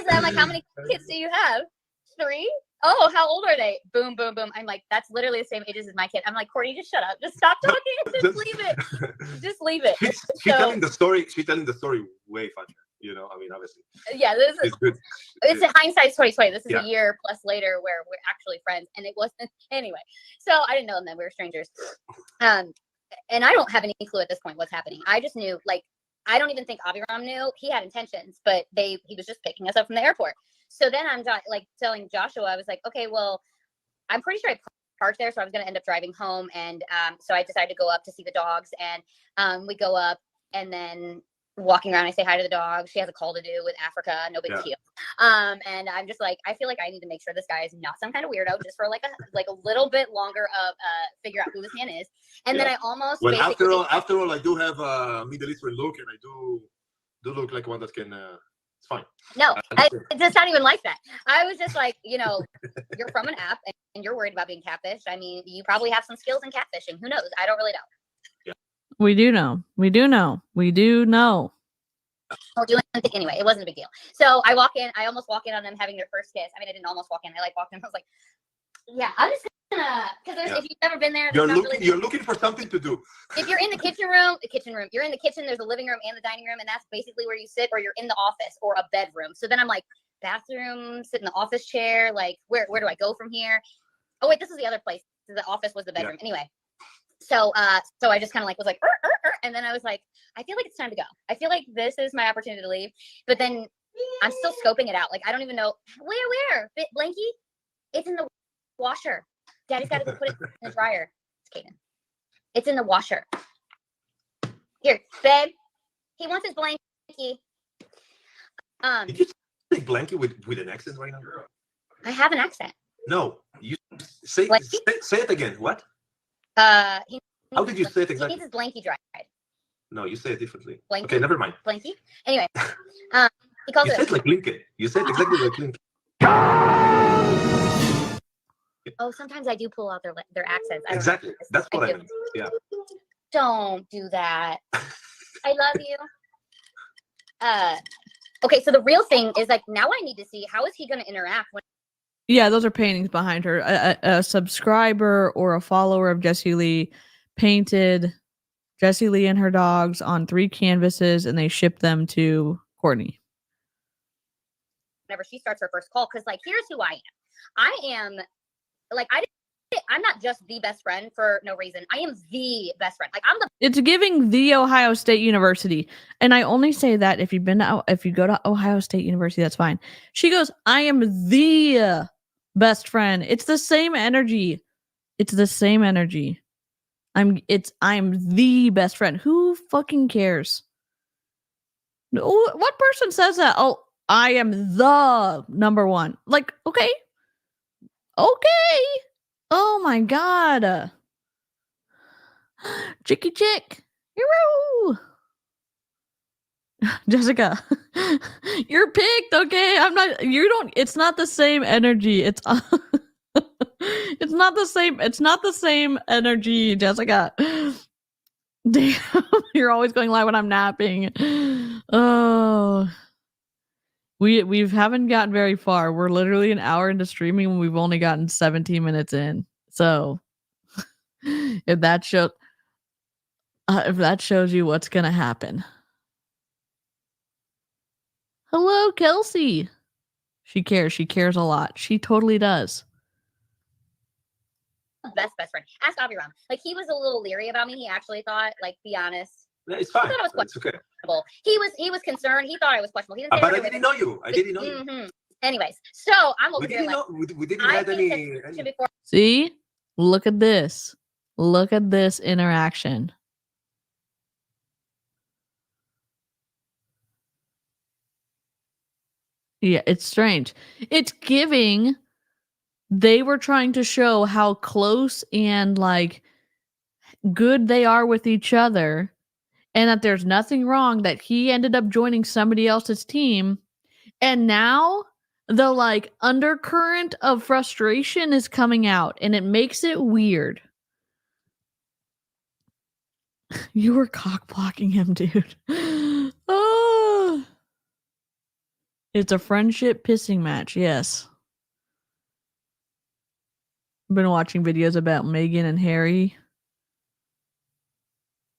I'm like, how many kids do you have? 3? Oh, how old are they? Boom, boom, boom. I'm like, that's literally the same ages as my kid. I'm like, Courtney, just shut up. Just stop talking. Just leave it. Just leave it. She's telling the story. She's telling the story way funnier. I mean, obviously. Yeah, this is good. It's a hindsight's 2020. This is a year plus later where we're actually friends, and it wasn't anyway. So I didn't know them then. We were strangers. And I don't have any clue at this point what's happening. I just knew, like, I don't even think Abiram knew. He had intentions, but he was just picking us up from the airport. So then I'm like telling Joshua, I was like, okay, well, I'm pretty sure I parked there, so I was going to end up driving home. And so I decided to go up to see the dogs, and we go up, and then walking around, I say hi to the dog. She has a call to do with Africa, no big deal. And I'm just like, I feel like I need to make sure this guy is not some kind of weirdo, just for like a little bit longer of figure out who this man is. And then I almost after all, I do have a Middle Eastern look, and I do look like one that can. It's fine. No, it's just not even like that. I was just like, you're from an app and you're worried about being catfished. I mean, you probably have some skills in catfishing. Who knows? I don't really know. Yeah. We do know. We do know. We do know. Well, anyway, it wasn't a big deal. So I almost walk in on them having their first kiss. I mean, I didn't almost walk in. I walked in. I was like, yeah, I'm just gonna, because if you've never been there, you're looking for something to do. If you're in the kitchen room, you're in the kitchen, there's a living room and the dining room, and that's basically where you sit, or you're in the office or a bedroom. So then I'm like, bathroom, sit in the office chair, like where do I go from here? Oh wait, this is the other place. The office was the bedroom. Yeah. Anyway. So I just kind of like was like, and then I was like, I feel like it's time to go. I feel like this is my opportunity to leave. But then I'm still scoping it out. Like, I don't even know where. Blanky? It's in the washer. Daddy's got to go put it in the dryer. It's Kaden. It's in the washer. Here, babe. He wants his blankie. Did you say blankie with an accent right now? I have an accent. No, you say it again. What? How did you say it exactly? He needs his blankie dried. No, you say it differently. Blankie? Okay, never mind. Blankie? Anyway, he calls you said like Lincoln. You said exactly like Lincoln. Oh, sometimes I do pull out their accents. Exactly. That's what I meant. Yeah. Don't do that. I love you. Okay, so the real thing is, like, now I need to see how is he going to interact when. Yeah, those are paintings behind her. A subscriber or a follower of Jessie Lee painted Jessie Lee and her dogs on 3 canvases, and they shipped them to Courtney. Whenever she starts her first call, because, like, here's who I am. I am, like, I'm not just the best friend for no reason. I am the best friend. Like, It's giving the Ohio State University. And I only say that if you go to Ohio State University, that's fine. She goes, I am the best friend. It's the same energy. It's the same energy. I'm the best friend. Who fucking cares? What person says that? Oh, I am the number one. Like, okay. Okay. Oh my God. Chicky chick. Hero. Jessica, you're picked, okay? It's not the same energy. It's not the same energy, Jessica. Damn, you're always going live when I'm napping. Oh. We haven't gotten very far. We're literally an hour into streaming and we've only gotten 17 minutes in. So if that shows you what's gonna happen. Hello, Kelsey. She cares. She cares a lot. She totally does. Best friend. Ask Aviram. Like, he was a little leery about me. He actually thought, like, be honest. Yeah, it's fine. He thought it was It's okay. questionable. He was concerned. He thought I was questionable. He didn't say But it I didn't know you. I didn't know you. Mm-hmm. Anyways, so I'm over here like We didn't have any. Before. See? Look at this. Look at this interaction. Yeah, it's strange. It's giving. They were trying to show how close and like good they are with each other, and that there's nothing wrong that he ended up joining somebody else's team, and now the like undercurrent of frustration is coming out, and it makes it weird. You were cock blocking him, dude. Oh. It's a friendship pissing match, yes. Been watching videos about Meghan and Harry.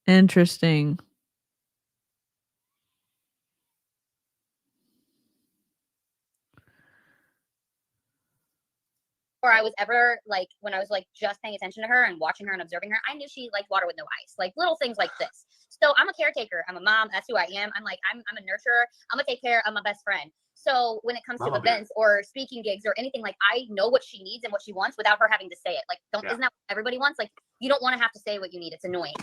Interesting. Or I was ever like, when I was like just paying attention to her and watching her and observing her, I knew she liked water with no ice, like little things like this. So I'm a caretaker. I'm a mom. That's who I am. I'm like, I'm a nurturer. I'm gonna take care of my best friend. So when it comes to events or speaking gigs or anything, like I know what she needs and what she wants without her having to say it. Like, isn't that what everybody wants? Like, you don't want to have to say what you need. It's annoying.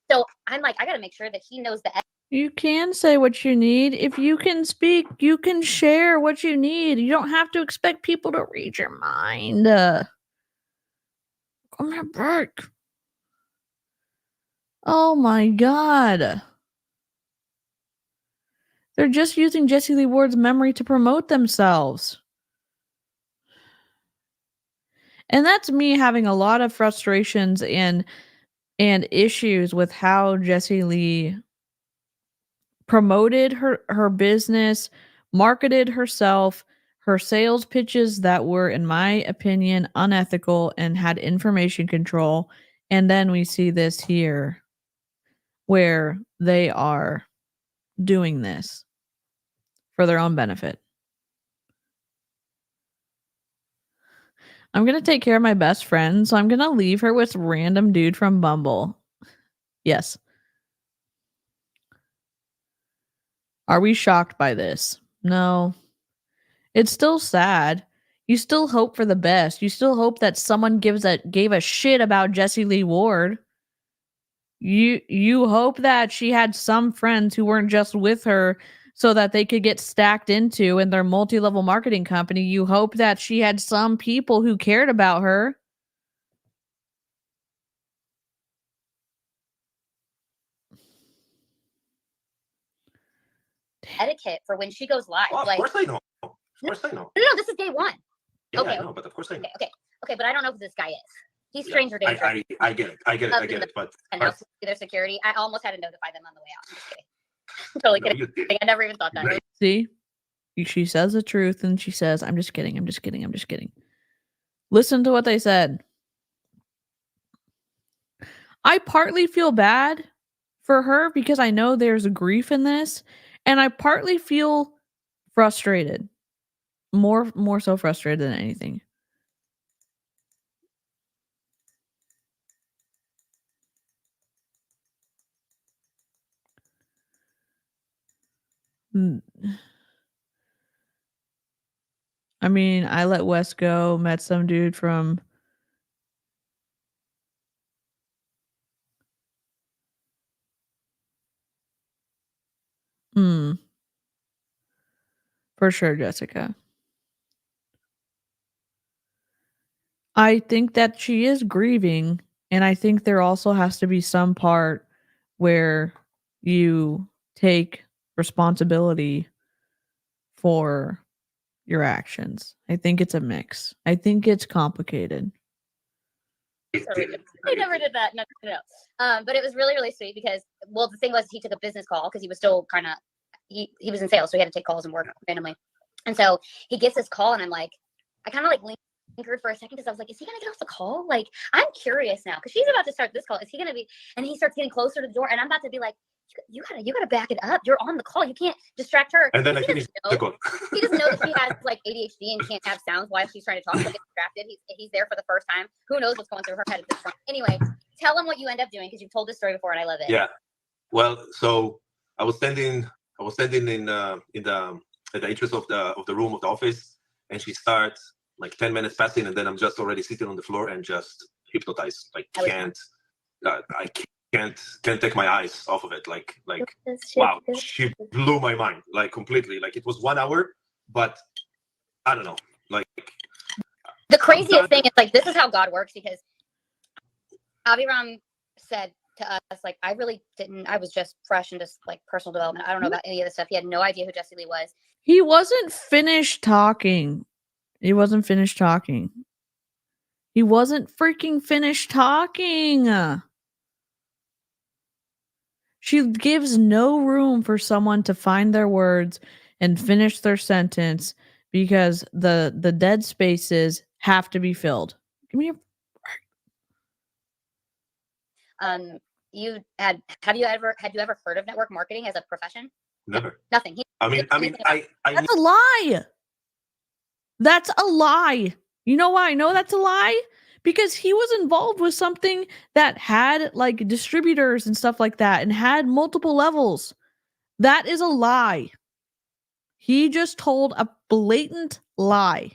So I'm like, I got to make sure that he knows the. You can say what you need. If you can speak, you can share what you need. You don't have to expect people to read your mind. Come here, break. Oh my God. They're just using Jessie Lee Ward's memory to promote themselves. And that's me having a lot of frustrations and issues with how Jessie Lee promoted her business, marketed herself, her sales pitches that were, in my opinion, unethical and had information control. And then we see this here where they are doing this for their own benefit. I'm going to take care of my best friend, so I'm going to leave her with random dude from Bumble. Yes. Are we shocked by this? No. It's still sad. You still hope for the best. You still hope that someone gave a shit about Jessie Lee Ward. You hope that she had some friends who weren't just with her so that they could get stacked into in their multi-level marketing company. You hope that she had some people who cared about her. Etiquette for when she goes live. Well, of course I know. Of course I know. No, this is day one. Yeah, okay. I know, but of course I know. Okay, but I don't know who this guy is. He's stranger danger. I get it. But their security. I almost had to notify them on the way out. I'm just kidding. I'm totally kidding. I never even thought that. See? She says the truth and she says, I'm just kidding. Listen to what they said. I partly feel bad for her because I know there's grief in this, and I partly feel frustrated. More so frustrated than anything. I mean, I let Wes go, met some dude from For sure, Jessica. I think that she is grieving, and I think there also has to be some part where you take responsibility for your actions. I think it's a mix. I think it's complicated. I never did that. No. But it was really, really sweet because, well, the thing was he took a business call because he was still kind of, he was in sales, so he had to take calls and work randomly. And so he gets this call, and I'm like, I kind of like lingered for a second because I was like, is he going to get off the call? Like, I'm curious now because she's about to start this call. Is he going to be, and he starts getting closer to the door, and I'm about to be like, you gotta back it up. You're on the call. You can't distract her. And then I finished the call. He doesn't know that she has like ADHD and can't have sounds while she's trying to talk. So get distracted. He's there for the first time. Who knows what's going through her head at this point? Anyway, tell him what you end up doing because you've told this story before and I love it. Yeah. Well, so I was standing in the entrance of the room of the office, and she starts like 10 minutes passing, and then I'm just already sitting on the floor and just hypnotized. Like I can't take my eyes off of it. Like wow, she blew my mind like completely. Like it was 1 hour, but I don't know. Like the craziest thing is like this is how God works because Aviram said to us like I really didn't. I was just fresh into like personal development. I don't know about any of this stuff. He had no idea who Jessie Lee was. He wasn't finished talking. He wasn't freaking finished talking. She gives no room for someone to find their words and finish their sentence because the dead spaces have to be filled. Give me Have you ever heard of network marketing as a profession? Never. Nothing. I That's a lie. That's a lie. You know why I know that's a lie? Because he was involved with something that had like distributors and stuff like that and had multiple levels. That is a lie. He just told a blatant lie.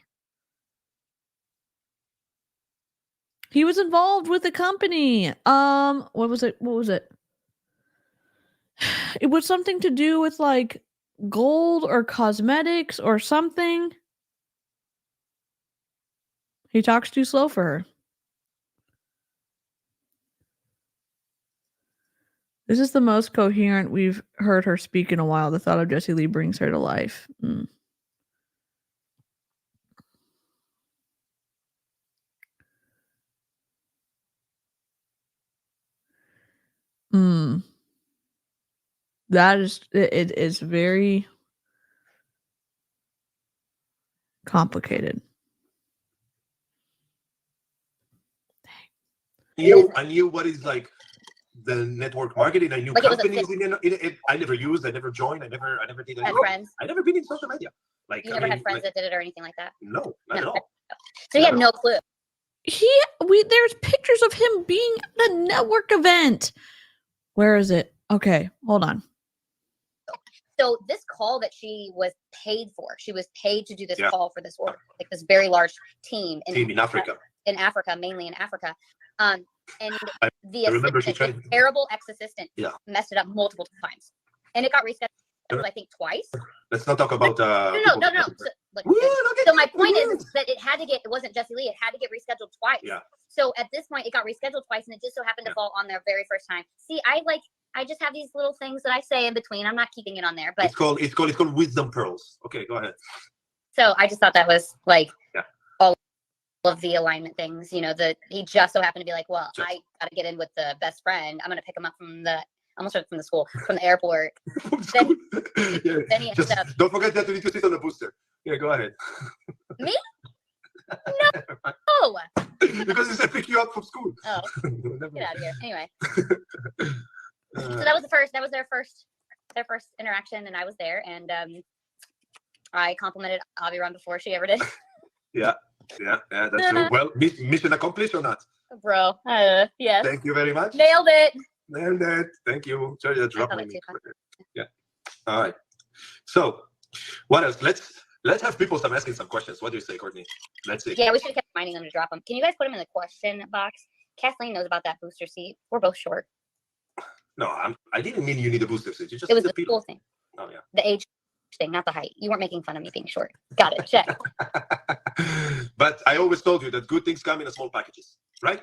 He was involved with a company. What was it? It was something to do with like gold or cosmetics or something. He talks too slow for her. This is the most coherent we've heard her speak in a while. The thought of Jessie Lee brings her to life. That is, it is very complicated. I knew what is like the network marketing. I knew like companies I never used, I never joined, I never did anything. Friends. I never been in social media. Like you never had friends that did it or anything like that? No, not at all. So he had no clue. There's pictures of him being at a network event. Where is it? Okay, hold on. So this call that she was paid for, she was paid to do this call for this org, like this very large team in Africa. In Africa, mainly in Africa. And I remember the terrible ex-assistant messed it up multiple times. And it got rescheduled, I think, twice. Let's not talk about No. So my point is that it wasn't Jessie Lee, it had to get rescheduled twice. Yeah. So at this point, it got rescheduled twice, and it just so happened to fall on their very first time. See, I just have these little things that I say in between. I'm not keeping it on there, but it's called wisdom pearls. Okay, go ahead. So I just thought that was like all of the alignment things, he just so happened to be like, well, I gotta get in with the best friend. I'm gonna pick him up from the airport. then he just don't forget that you need to sit on the booster. Yeah, go ahead. Me? No. Because he said pick you up from school. Oh, get out of here. Anyway. So that was their first interaction, and I was there, and I complimented Aviram before she ever did. Yeah, that's true. Well, mission accomplished or not? Bro, yes. Thank you very much. Nailed it. Thank you. Sorry to drop me. Yeah. All right. So, what else? Let's have people start asking some questions. What do you say, Courtney? Let's see. Yeah, we should have kept reminding them to drop them. Can you guys put them in the question box? Kathleen knows about that booster seat. We're both short. No, I didn't mean you need a booster seat. You just it was the school thing. Oh yeah. The age thing, not the height. You weren't making fun of me being short. Got it. Check. But I always told you that good things come in small packages, right?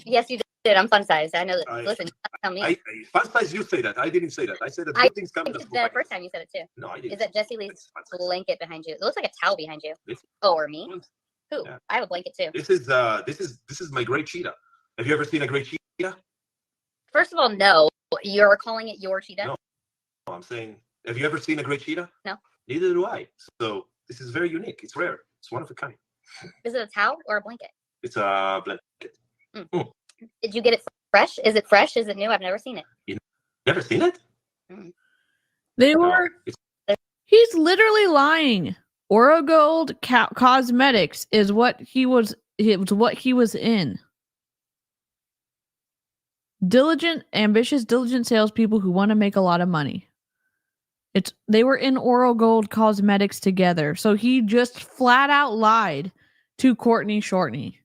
Yes, you did. I'm fun size. I know that. Listen, tell me. Fun size, you say that. I didn't say that. I said that I good things come in did small that packages. first time you said it too. No, I didn't. Is that Jesse Lee's blanket behind you? It looks like a towel behind you. Oh, or me? Who? Yeah. I have a blanket too. This is my great cheetah. Have you ever seen a great cheetah? First of all, no. You're calling it your cheetah? No. I'm saying, have you ever seen a great cheetah? No. Neither do I. So this is very unique. It's rare. It's one of a kind. Is it a towel or a blanket? It's a blanket. Mm. Did you get it fresh? Is it fresh? Is it new? I've never seen it. You never seen it? They were. He's literally lying. Orogold Cosmetics is what he was. It was what he was in. Ambitious, diligent salespeople who want to make a lot of money. They were in Orogold Cosmetics together, so he just flat out lied to Courtney Shortney.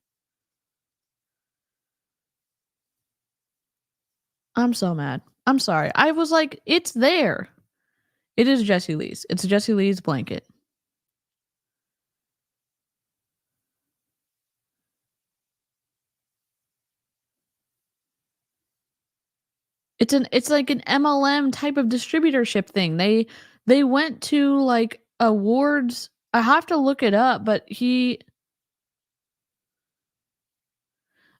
I'm so mad. I'm sorry. I was like, it's there. It is Jesse Lee's. It's Jesse Lee's blanket. It's like an MLM type of distributorship thing. They went to like awards. I have to look it up, but he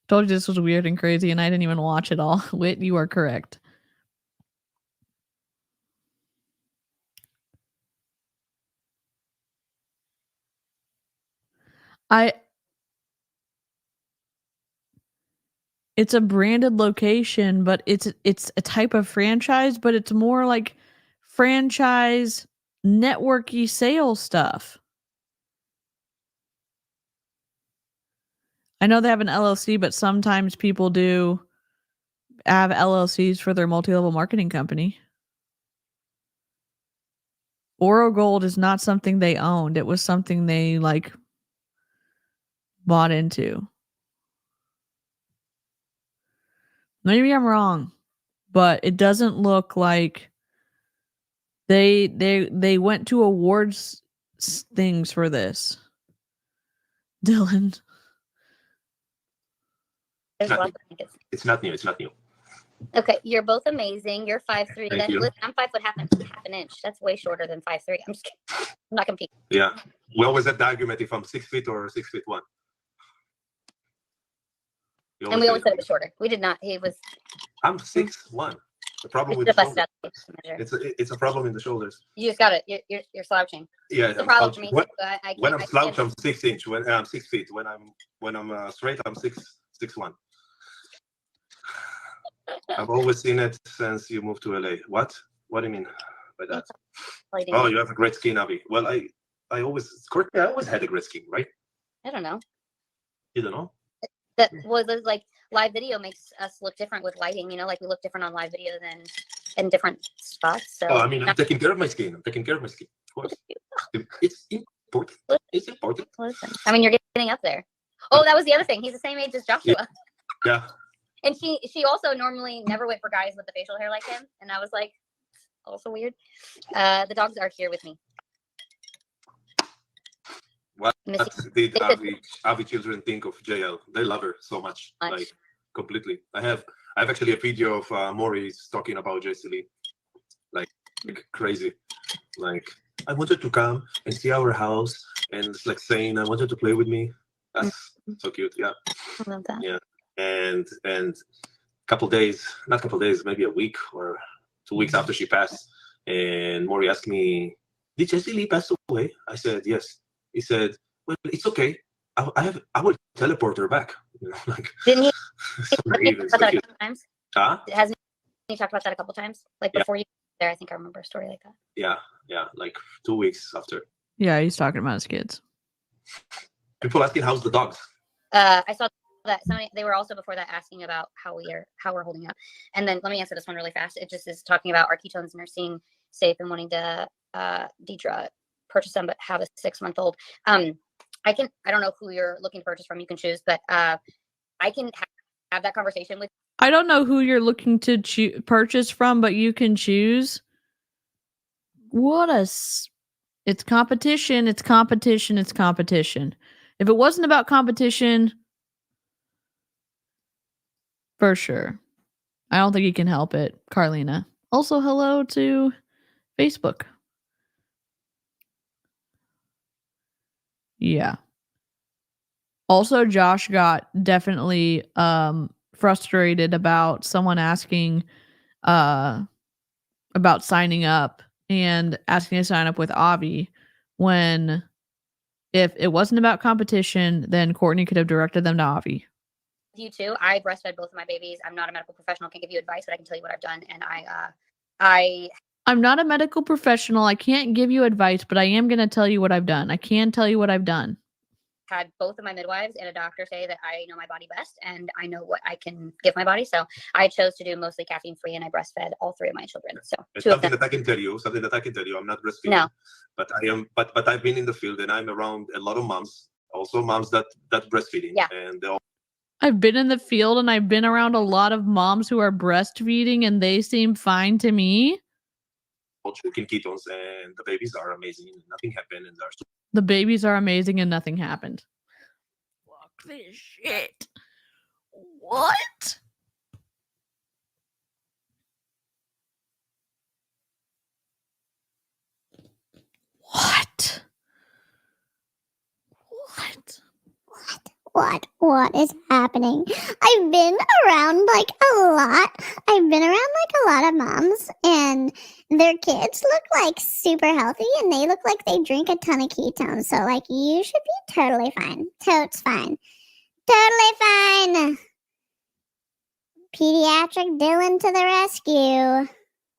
told you this was weird and crazy, and I didn't even watch it all. Whit, you are correct. It's a branded location, but it's a type of franchise, but it's more like franchise networky sales stuff. I know they have an LLC, but sometimes people do have LLCs for their multi-level marketing company. Orogold is not something they owned. It was something they like bought into. Maybe I'm wrong, but it doesn't look like they went to awards things for this. Dylan. It's not new. It's not new. Okay, you're both amazing. You're 5'3". Thank you. Listen, I'm 5 foot half an inch. That's way shorter than 5'3". I'm just kidding. I'm not competing. Yeah. We always had the argument if I'm 6 feet or 6'1". And we always said it was shorter. We did not. He was. I'm 6'1". The problem with the shoulders. It's a problem in the shoulders. You just got it. You're slouching. Yeah. It's a problem for me. When I'm slouched, I'm 6 inch. When I'm 6 feet. When I'm straight, I'm 6'1". I've always seen it since you moved to LA. What? What do you mean by that? Oh, you have a great skin, Abby. Well, I always had a great skin, right? I don't know. You don't know? That was like live video makes us look different with lighting. You know, like we look different on live video than in different spots. So. Oh, I mean, I'm taking care of my skin. Of course. It's important. It's important. Listen. I mean, you're getting up there. Oh, that was the other thing. He's the same age as Joshua. Yeah. And she also normally never went for guys with the facial hair like him. And I was like, also weird. The dogs are here with me. What did Avi children think of JL? They love her so much, like completely. I have actually a video of Maurice talking about Jesse Lee, like crazy. Like, I wanted to come and see our house, and it's like saying I wanted to play with me. That's so cute. Yeah. I love that. Yeah. And not couple days, maybe a week or 2 weeks after she passed, and Maury asked me, "Did Jesse Lee pass away?" I said, "Yes." He said, "Well, it's okay. I will teleport her back." You know, like, didn't he? So Talked about that a couple times. Huh? Hasn't he talked about that a couple times? Like before you there, I think I remember a story like that. Yeah, like 2 weeks after. Yeah, he's talking about his kids. People asking, "How's the dogs?" I saw that they were also before that asking about how we're holding up. And then let me answer this one really fast. It just is talking about our ketones and are seeing safe and wanting to Deidre purchase them but have a 6-month-old. I don't know who you're looking to purchase from. You can choose, but I can have that conversation with. I don't know who you're looking to purchase from, but you can choose. What a It's competition. It's competition. It's competition. If it wasn't about competition, for sure. I don't think he can help it, Carlina. Also, hello to Facebook. Yeah. Also, Josh got definitely frustrated about someone asking about signing up and asking to sign up with Avi when if it wasn't about competition, then Courtney could have directed them to Avi. You too. I breastfed both of my babies. I'm not a medical professional, can't give you advice, but I can tell you what I've done. And I'm not a medical professional. I can't give you advice, but I am going to tell you what I've done. I can tell you what I've done. Had both of my midwives and a doctor say that I know my body best and I know what I can give my body. So I chose to do mostly caffeine free, and I breastfed all 3 of my children. So something that I can tell you. I'm not breastfeeding. No. But I am. But I've been in the field, and I'm around a lot of moms, also moms that breastfeeding. Yeah. And I've been in the field and I've been around a lot of moms who are breastfeeding, and they seem fine to me. all drinking ketones, and the babies are amazing. Nothing happened, and The babies are amazing and nothing happened. Fuck this shit. What? What? What? What is happening? I've been around like a lot. I've been around like a lot of moms, and their kids look like super healthy, and they look like they drink a ton of ketones. So, like, you should be totally fine. Totes fine. Totally fine. Pediatric Dylan to the rescue.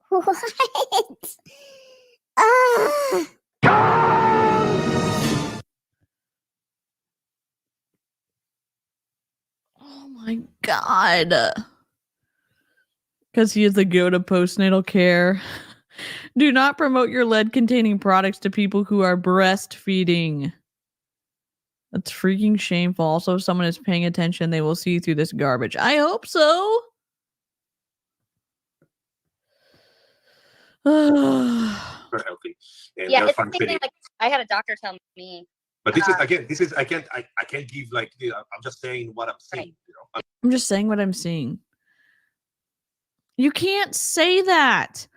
What? Oh my god. Because he is the go-to postnatal care. Do not promote your lead-containing products to people who are breastfeeding. That's freaking shameful. Also, if someone is paying attention, they will see through this garbage. I hope so. very healthy. And yeah, they're it's the same functioning. thing. Like I had a doctor tell me. But this is I can't give like I'm just saying what I'm seeing. You know, I'm just saying what I'm seeing. You can't say that.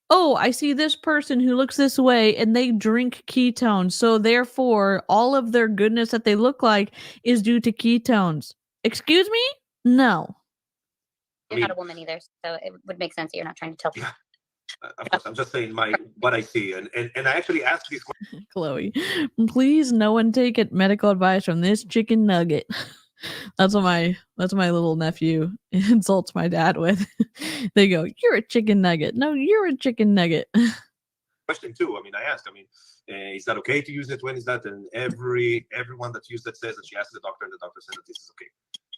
Oh, I see this person who looks this way and they drink ketones. So therefore, all of their goodness that they look like is due to ketones. Excuse me? No. You're not a woman either, so it would make sense that you're not trying to tell people. of course, I'm just saying what I see, and I actually asked these questions. Chloe, please, no one take it medical advice from this chicken nugget. That's what my little nephew insults my dad with. They go, "You're a chicken nugget." No, you're a chicken nugget. Question too. I mean, I asked. I mean, is that okay to use it? When is that? And everyone that used it says that she asked the doctor, and the doctor said that this is okay.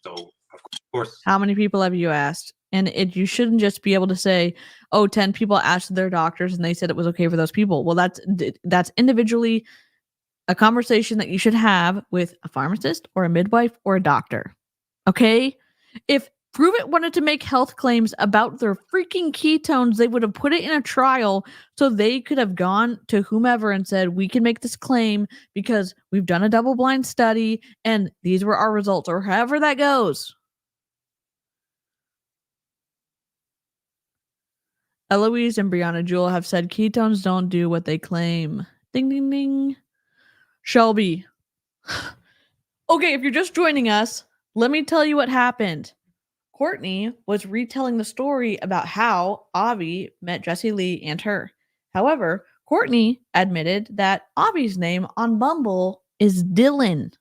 So of course. How many people have you asked? And you shouldn't just be able to say, "Oh, 10 people asked their doctors and they said it was okay for those people." Well, that's individually a conversation that you should have with a pharmacist or a midwife or a doctor. Okay? If Prove It wanted to make health claims about their freaking ketones, they would have put it in a trial so they could have gone to whomever and said, "We can make this claim because we've done a double-blind study and these were our results," or however that goes. Eloise and Brianna Jewel have said ketones don't do what they claim. Ding, ding, ding. Shelby. Okay, if you're just joining us, let me tell you what happened. Courtney was retelling the story about how Avi met Jessie Lee and her. However, Courtney admitted that Avi's name on Bumble is Dylan.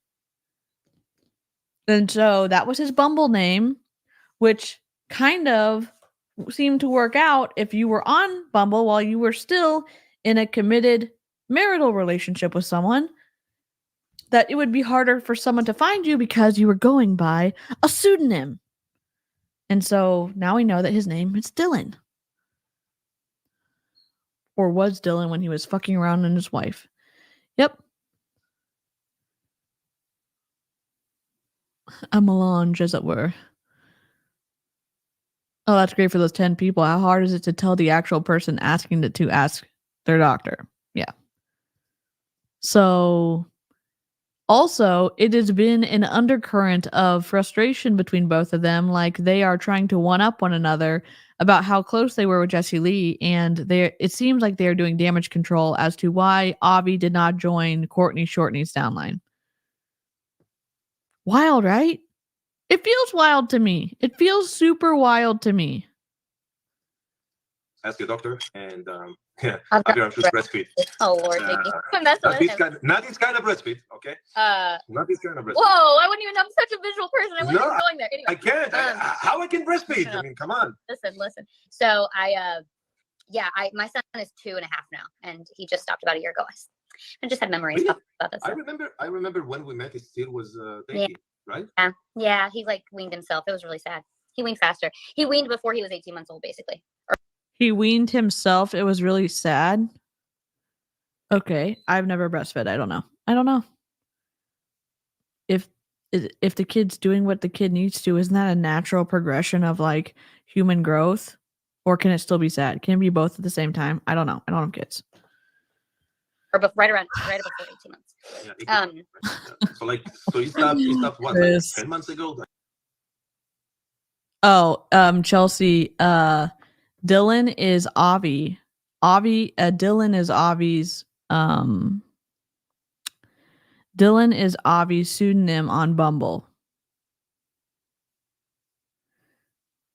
And so that was his Bumble name, which kind of seemed to work out if you were on Bumble while you were still in a committed marital relationship with someone, that it would be harder for someone to find you because you were going by a pseudonym. And so now we know that his name is Dylan. Or was Dylan when he was fucking around with his wife. Yep. A melange, as it were. Oh, that's great for those 10 people. How hard is it to tell the actual person asking to ask their doctor? Yeah. So also, it has been an undercurrent of frustration between both of them. Like they are trying to one up one another about how close they were with Jesse Lee, and it seems like they are doing damage control as to why Avi did not join Courtney Shortney's downline. Wild, right? It feels wild to me. It feels super wild to me. Ask your doctor, and yeah, Aviram should breastfeed. Oh Lord, Not this kind of breastfeed, okay? Not this kind of breastfeed. Whoa, I wouldn't even. I'm such a visual person. I wasn't even going there. Anyway, I can't. How I can breastfeed? I mean, come on. Listen. So my son is 2.5 now, and he just stopped about a year ago. I just had memories about this. I remember when we met. He still was baby, right? Yeah. He like weaned himself. It was really sad. He weaned faster. He weaned before he was 18 months old, basically. He weaned himself. It was really sad. Okay, I've never breastfed. I don't know. If the kid's doing what the kid needs to, isn't that a natural progression of like human growth? Or can it still be sad? Can it be both at the same time? I don't know. I don't have kids. Or right before 18 months. So you stopped what? Like 10 months ago? Oh, Chelsea, Dylan is Avi. Dylan is Avi's Dylan is Avi's pseudonym on Bumble.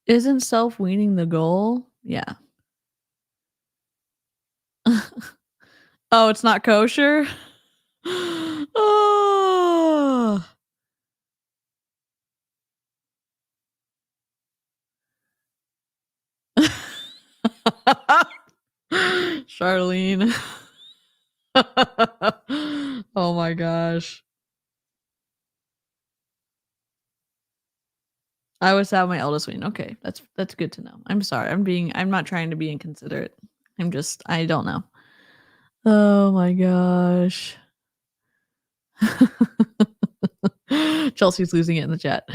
Isn't self-weaning the goal? Yeah. Oh, it's not kosher? Oh. Charlene. Oh my gosh. I was have my eldest wean. Okay, that's good to know. I'm sorry. I'm not trying to be inconsiderate. I don't know. Oh my gosh. Chelsea's losing it in the chat.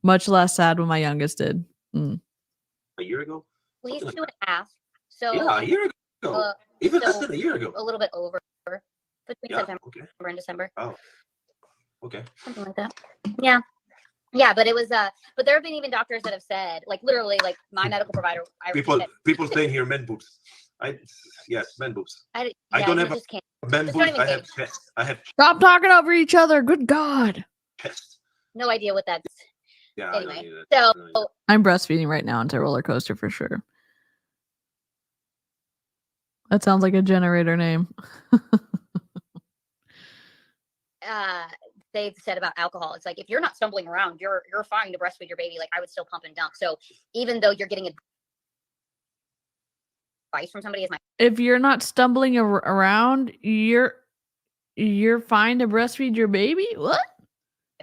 Much less sad when my youngest did. A year ago? Well, he's 2.5. So yeah, a year ago. Even less than a year ago. A little bit over. Between September and December. Oh. Okay. Something like that. Yeah. Yeah, but it was but there have been even doctors that have said, like literally, like my medical provider. People saying here men boobs. Yes, men boobs. I don't have men boobs. I have chest. Stop talking over each other. Good God. Chest. No idea what that's. Yeah. Anyway, so I'm breastfeeding right now into roller coaster for sure. That sounds like a generator name. They've said about alcohol, it's like if you're not stumbling around, you're fine to breastfeed your baby. Like I would still pump and dump. So even though you're getting advice from somebody, if you're not stumbling around, you're fine to breastfeed your baby. What?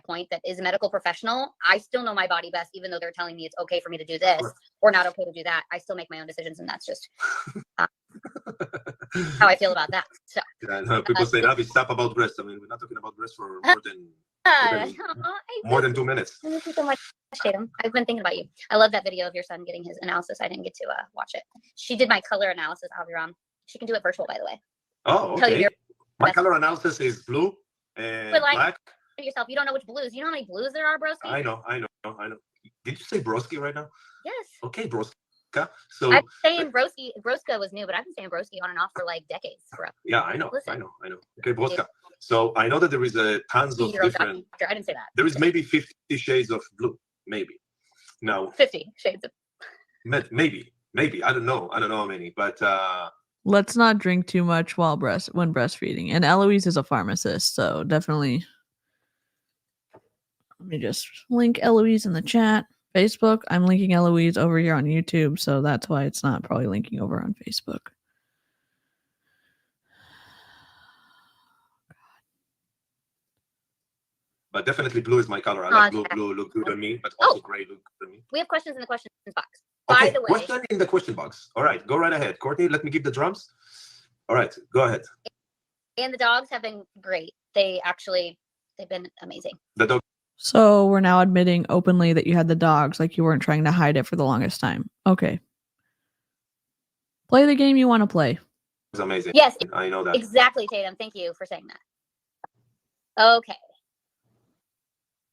Point that is a medical professional, I still know my body best, even though they're telling me it's okay for me to do this or not okay to do that. I still make my own decisions, and that's just how I feel about that. So people say, "Avi, stop about breast." I mean, we're not talking about breast for more than 2 minutes. Thank you so much, Tatum. I've been thinking about you. I love that video of your son getting his analysis. I didn't get to watch it. She did my color analysis, Aviram. She can do it virtual, by the way. Oh, okay. My color analysis is blue and black. Yourself, you don't know which blues. You know how many blues there are, broski? I know. Did you say broski right now? Yes. Okay, broska. So I'm saying broski. Broska was new, but I've been saying broski on and off for like decades. Yeah, I know. Okay, broska. So I know that there is tons of different. I didn't say that. There is maybe 50 shades of blue. Maybe. No. 50 shades of. Maybe. I don't know how many, but. Let's not drink too much when breastfeeding. And Eloise is a pharmacist, so definitely. Let me just link Eloise in the chat. Facebook, I'm linking Eloise over here on YouTube, so that's why it's not probably linking over on Facebook. But definitely blue is my color. I like blue. Blue look good on me, but also gray look good on me. We have questions in the questions box. Okay, by the way, question in the question box. All right, go right ahead. Courtney, let me give the drums. All right, go ahead. And the dogs have been great. They've been amazing. The dog. So we're now admitting openly that you had the dogs, like you weren't trying to hide it for the longest time. Okay. Play the game you want to play. amazing. Yes, I know that. exactly, Tatum. Thank you for saying that. Okay.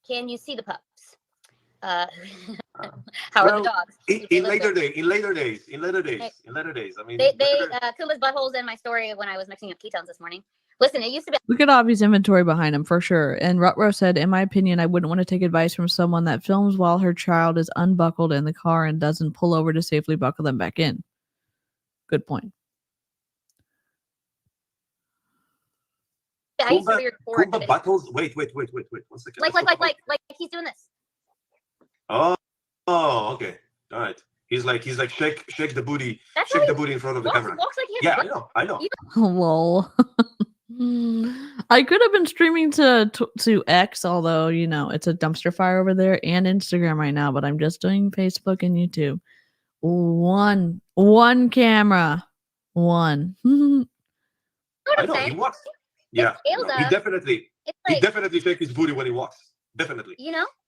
Can you see the pups? How are the dogs? In later days. I mean, they Kumba's buttholes in my story when I was mixing up ketones this morning. Listen, it used to be. Look at Avi's inventory behind him for sure. And Rutro said, in my opinion, I wouldn't want to take advice from someone that films while her child is unbuckled in the car and doesn't pull over to safely buckle them back in. Good point. I used to record Kumba buttholes. Wait. 1 second. Like he's doing this. Oh, okay. All right. He's like shake the booty, shake the booty in front of the camera. Walks like he has I know. Lol. I could have been streaming to X, although it's a dumpster fire over there, and Instagram right now. But I'm just doing Facebook and YouTube. One camera, one. I know he walks. Yeah, he definitely shake his booty when he walks. Definitely.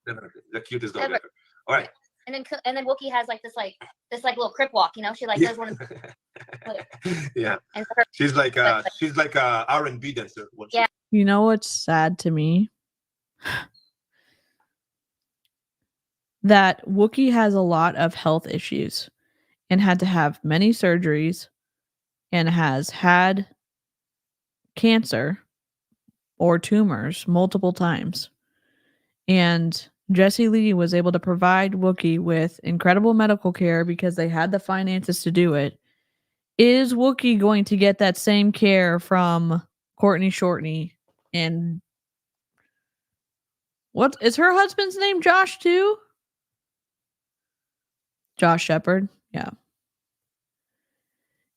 Definitely the cutest dog ever. All right. And then Wookie has this little crip walk. She does one. Yeah. She's like a R&B dancer. Yeah. You know what's sad to me? That Wookie has a lot of health issues and had to have many surgeries and has had cancer or tumors multiple times. And Jessie Lee was able to provide Wookie with incredible medical care because they had the finances to do it. Is Wookie going to get that same care from Courtney Shortney? And what is her husband's name? Josh too? Josh Shepard? Yeah.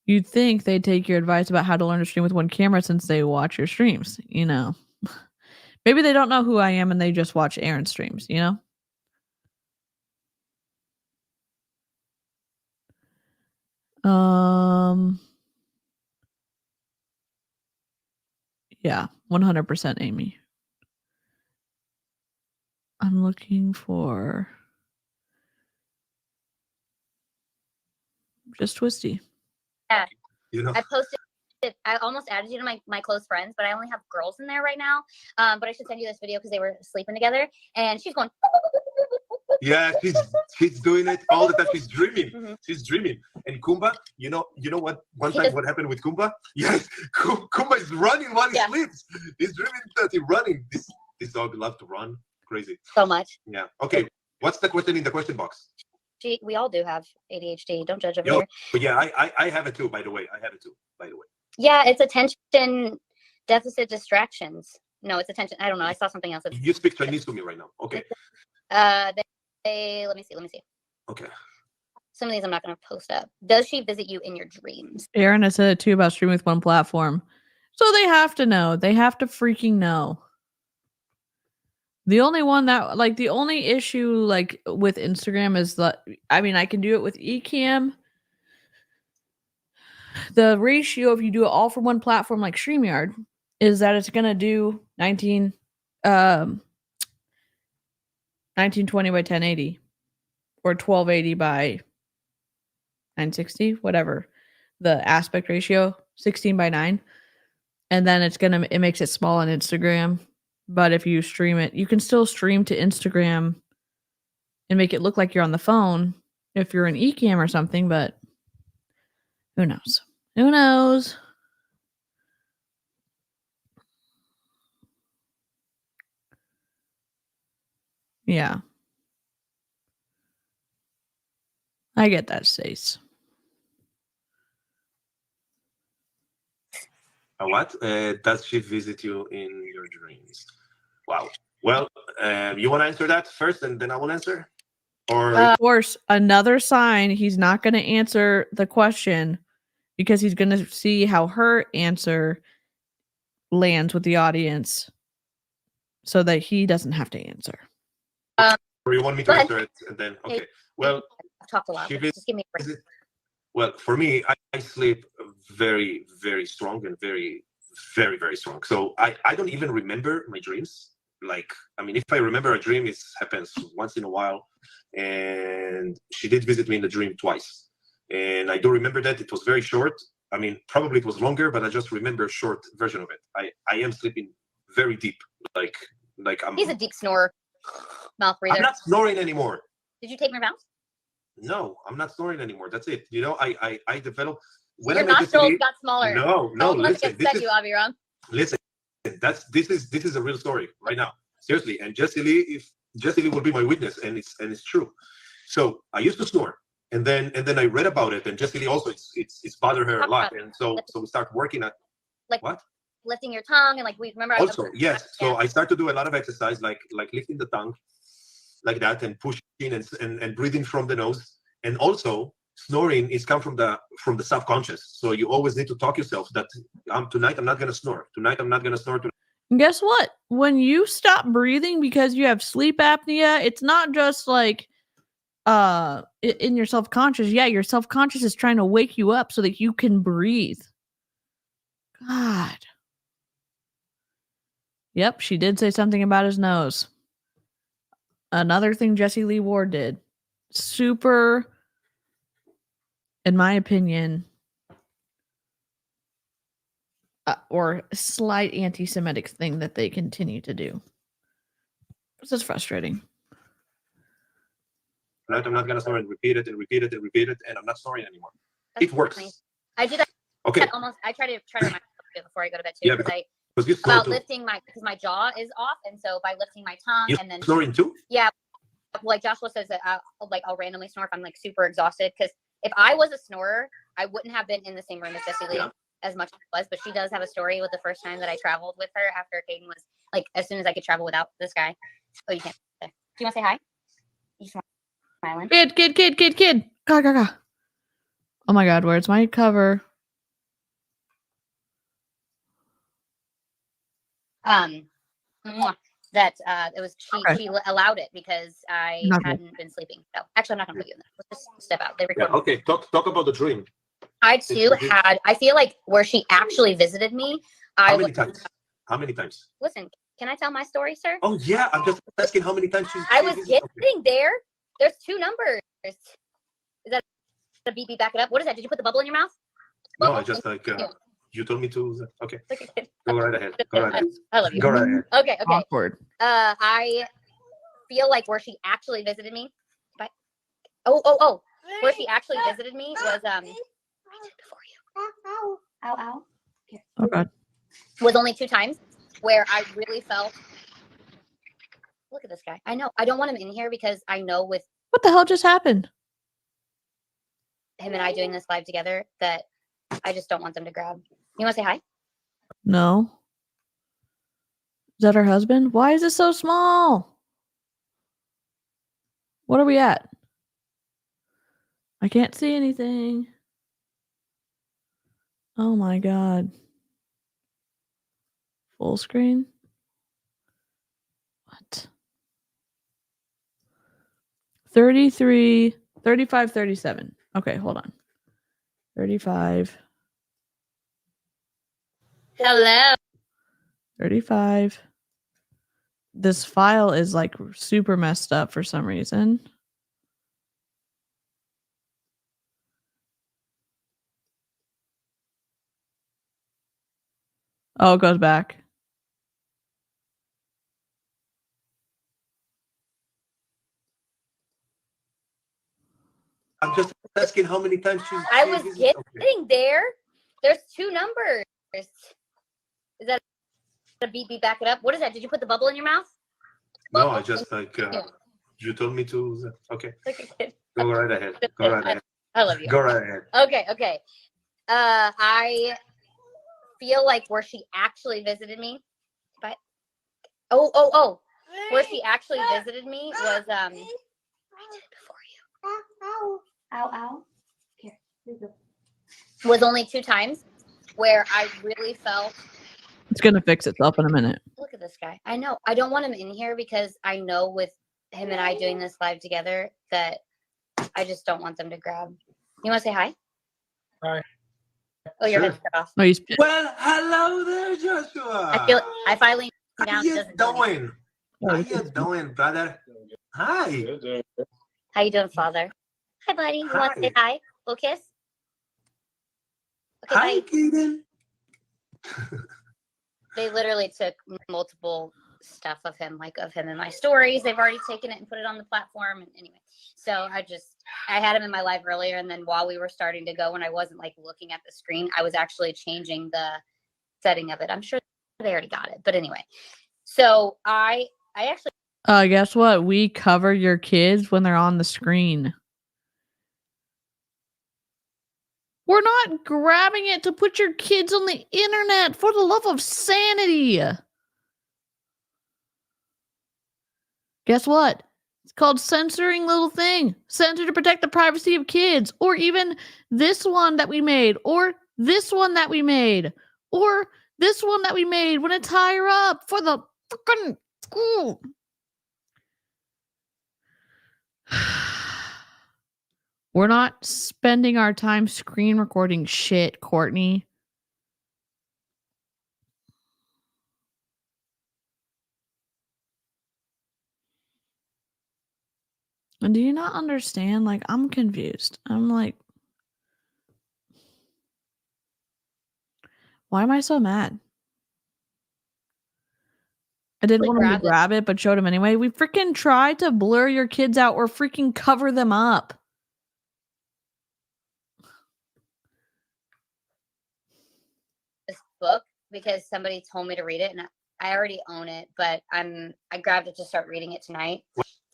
You'd think they'd take your advice about how to learn to stream with one camera since they watch your streams, Maybe they don't know who I am and they just watch Aaron's streams, Yeah, 100% Amy. I'm looking for just Twisty. Yeah. I posted it. I almost added you to my close friends, but I only have girls in there right now. But I should send you this video because they were sleeping together, and she's going. Yeah, she's doing it all the time. She's dreaming. Mm-hmm. She's dreaming. And Kumba, you know what? One time, what happened with Kumba? Yes, Kumba is running while he sleeps. He's dreaming that he's running. This dog loves to run. Crazy. So much. Yeah. Okay. What's the question in the question box? We all do have ADHD. Don't judge over here. Yeah, I have it too. By the way, Yeah, it's attention deficit distractions. No, it's attention. I don't know. I saw something else. You speak Chinese to me right now. Okay. Let me see. Okay. Some of these I'm not going to post up. Does she visit you in your dreams? Aaron has said it too about streaming with one platform. So they have to know. They have to freaking know. The only one that, the only issue, with Instagram is that, I can do it with Ecamm. The ratio, if you do it all for one platform like StreamYard, is that it's going to do 1920 by 1080 or 1280 by 960, whatever the aspect ratio, 16 by 9. And then it makes it small on Instagram. But if you stream it, you can still stream to Instagram and make it look like you're on the phone if you're an Ecamm or something, but who knows? Who knows? Yeah. I get that, Stace. What? Does she visit you in your dreams? Wow. Well, you want to answer that first and then I will answer? Or of course, another sign he's not going to answer the question because he's going to see how her answer lands with the audience so that he doesn't have to answer. Or you want me to answer it and then, okay. Well, I've talked a lot. Just give me a break. Well, for me, I sleep very, very strong and very, very, very strong. So I don't even remember my dreams. If I remember a dream, it happens once in a while. And she did visit me in the dream twice. And I do remember that. It was very short. I mean, probably it was longer, but I just remember a short version of it. I am sleeping very deep, like I'm. He's a deep snorer, mouth breather. I'm not snoring anymore. Did you take my mouth? No, I'm not snoring anymore. That's it. You know, I developed when Your I make nostrils sleep. got smaller. No, Someone must listen. have set you, Aviram. Listen, this is a real story right now. Seriously, and Jessie Lee will be my witness, and it's true. So I used to snore, and then I read about it, and Jessie Lee also it's bothered her a lot, and so we start working at like what? Lifting your tongue and like we remember. Also, yes. So I start to do a lot of exercise, like lifting the tongue, like that, and pushing and breathing from the nose, and also snoring is come from the subconscious. So you always need to talk yourself that tonight I'm not gonna snore. Tonight I'm not gonna snore. And guess what? When you stop breathing because you have sleep apnea, it's not just like in your self-conscious. Yeah, your self-conscious is trying to wake you up so that you can breathe. God. Yep, she did say something about his nose. Another thing Jessie Lee Ward did. Super, in my opinion, or slight anti-Semitic thing that they continue to do. This is frustrating. Tonight I'm not gonna snore, and repeat it and repeat it and repeat it, and I'm not snoring anymore. It works. Nice. I do that. Okay. Almost. I try to remind myself before I go to bed too. Yeah, because you snore about too. lifting because my jaw is off, and so by lifting my tongue You and then snoring too? Yeah, like Joshua says that I'll randomly snore if I'm like super exhausted. Because if I was a snorer, I wouldn't have been in the same room as Jessie Lee as much as I was. But she does have a story with the first time that I traveled with her after Caden was like as soon as I could travel without this guy. Oh, you can't. Do you want to say hi? You smiling? Kid. Ga. Oh my God, where's my cover? That it was she allowed it because I hadn't been sleeping. So actually, I'm not gonna put you in there. Let's just step out. They record. Yeah, okay. Talk about the dream. I too had. I feel like where she actually visited me. How many times? How many times? Listen, can I tell my story, sir? Oh yeah, I'm just asking how many times I was getting there. There's two numbers. Is that a beep? Back it up. What is that? Did you put the bubble in your mouth? No, I just like you told me to. Okay, go right ahead. Go right ahead. I love you. Go right ahead. Okay. Awkward. I feel like where she actually visited me. Oh. Where she actually visited me was I did before you. Ow. Here. Oh God. Was only 2 times where I really felt. Look at this guy. I know. I don't want him in here because I know with What the hell just happened? him and I doing this live together that I just don't want them to grab. You want to say hi? No. Is that her husband? Why is it so small? What are we at? I can't see anything. Oh my God. Full screen? What? 33, 35, 37. Okay, hold on. 35. Hello. 35. This file is like super messed up for some reason. Oh, it goes back. I'm just asking how many times I was getting there. There's 2 numbers. Is that a beep? Back it up. What is that? Did you put the bubble in your mouth? No, I just like you told me to. Okay. Go right ahead. Go right ahead. I love you. Go right ahead. Okay. I feel like where she actually visited me. But where she actually visited me was I did it before you. Ow. Here you go. Was only 2 times where I really felt. It's going to fix itself in a minute. Look at this guy. I know. I don't want him in here because I know with him and I doing this live together that I just don't want them to grab. You want to say hi? Hi. Oh, you're cut off. No, he's pissed. Well, hello there, Joshua. I finally down. How you doing? How you doing, brother? Hi. How you doing, father? Hi, buddy. You want to say hi? Little kiss? Okay, Hi, bye. Kaden. They literally took multiple stuff of him in my stories. They've already taken it and put it on the platform. And anyway, so I had him in my live earlier. And then while we were starting to go, when I wasn't like looking at the screen, I was actually changing the setting of it. I'm sure they already got it. But anyway, so I actually. Guess what? We cover your kids when they're on the screen. We're not grabbing it to put your kids on the internet, for the love of sanity. Guess what? It's called censoring, little thing. Censor to protect the privacy of kids. Or even this one that we made. Or this one that we made. Or this one that we made when it's higher up for the freaking school. We're not spending our time screen recording shit, Courtney. And do you not understand? Like, I'm confused. I'm like, why am I so mad? I didn't want him to grab it, but showed him anyway. We freaking tried to blur your kids out or freaking cover them up. This book because somebody told me to read it, and I already own it, but I grabbed it to start reading it tonight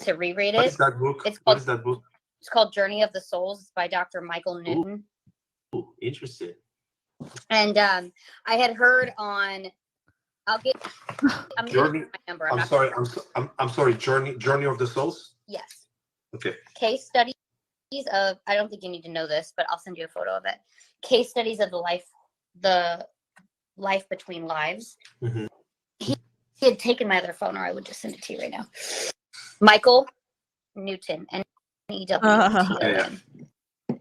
to reread it. What is that book? What is that book? It's called Journey of the Souls. It's by Dr. Michael Newton. Ooh, interesting. And I had heard on. I'm Journey. my number. I'm sorry. Journey of the Souls. Yes. Okay. Case studies of. I don't think you need to know this, but I'll send you a photo of it. Case studies of the life between lives. Mm-hmm. He had taken my other phone, or I would just send it to you right now. Michael Newton, Newton.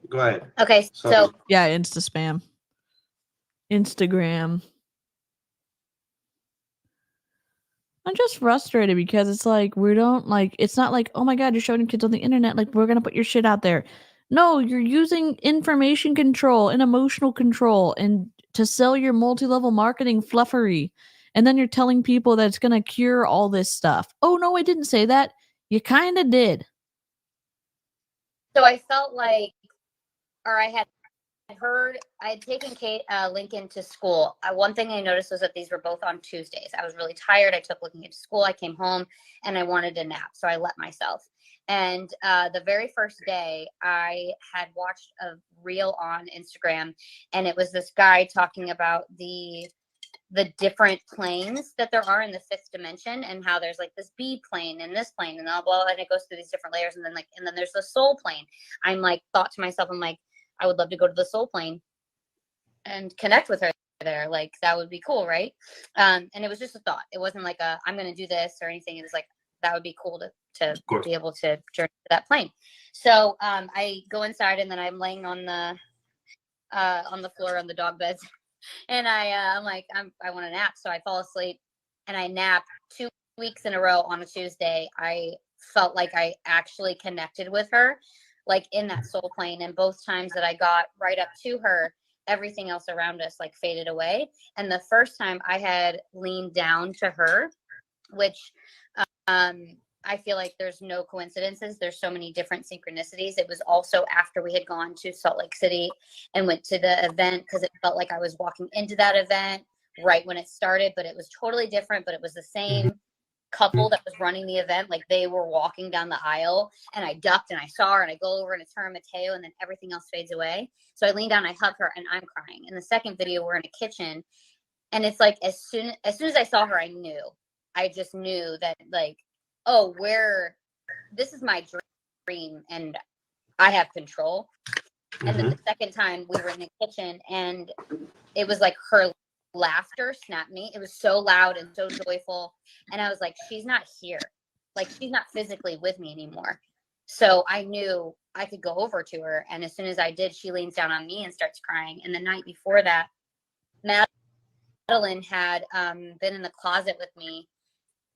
Go ahead. Okay, so yeah, Insta spam, Instagram. I'm just frustrated because it's like we don't like. It's not like, oh my god, you're showing kids on the internet. Like, we're gonna put your shit out there. No, you're using information control and emotional control and to sell your multi-level marketing fluffery. And then you're telling people that it's going to cure all this stuff. Oh, no, I didn't say that. You kind of did. So I felt like, or I had taken Lincoln to school. One thing I noticed was that these were both on Tuesdays. I was really tired. I took Lincoln to school. I came home and I wanted a nap. So I let myself. And the very first day, I had watched a reel on Instagram, and it was this guy talking about the different planes that there are in the fifth dimension, and how there's like this B plane and this plane and blah, blah, and it goes through these different layers. And then there's the soul plane. I'm like, thought to myself, I'm like, I would love to go to the soul plane and connect with her there. Like, that would be cool. Right. And it was just a thought. It wasn't like I'm going to do this or anything. It was like, that would be cool to be able to journey to that plane. So I go inside, and then I'm laying on the floor on the dog beds, and I'm like, I want to nap. So I fall asleep and I nap 2 weeks in a row on a Tuesday. I felt like I actually connected with her, like in that soul plane. And both times that I got right up to her, everything else around us like faded away. And the first time I had leaned down to her, which I feel like there's no coincidences. There's so many different synchronicities. It was also after we had gone to Salt Lake City and went to the event, because it felt like I was walking into that event right when it started, but it was totally different. But it was the same couple that was running the event. Like, they were walking down the aisle, and I ducked and I saw her, and I go over and it's her and Mateo, and then everything else fades away. So I lean down, I hug her, and I'm crying. In the second video, we're in a kitchen, and it's like as soon as I saw her, I just knew that, like, oh, this is my dream and I have control. And then the second time we were in the kitchen, and it was like her laughter snapped me. It was so loud and so joyful. And I was like, she's not here. Like, she's not physically with me anymore. So I knew I could go over to her. And as soon as I did, she leans down on me and starts crying. And the night before that, Madeline had been in the closet with me.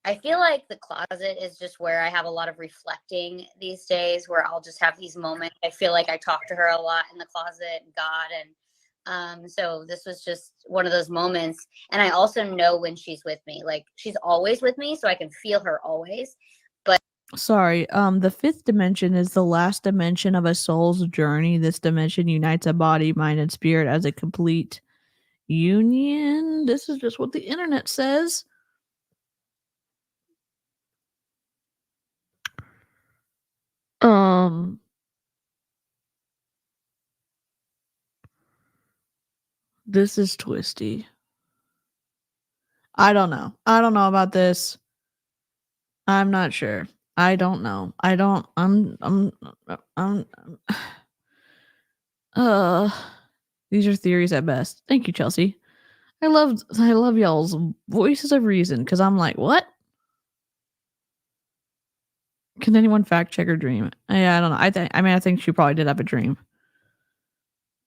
I feel like the closet is just where I have a lot of reflecting these days, where I'll just have these moments. I feel like I talk to her a lot in the closet, and God, and So this was just one of those moments. And I also know when she's with me, like she's always with me, so I can feel her always. But Sorry, the fifth dimension is the last dimension of a soul's journey. This dimension unites a body, mind, and spirit as a complete union. This is just what the internet says. This is twisty. I don't know. I don't know about this. I'm not sure. I don't know. These are theories at best. Thank you, Chelsea. I love y'all's voices of reason, because I'm like, what? Can anyone fact check her dream? Yeah, I don't know. I think she probably did have a dream.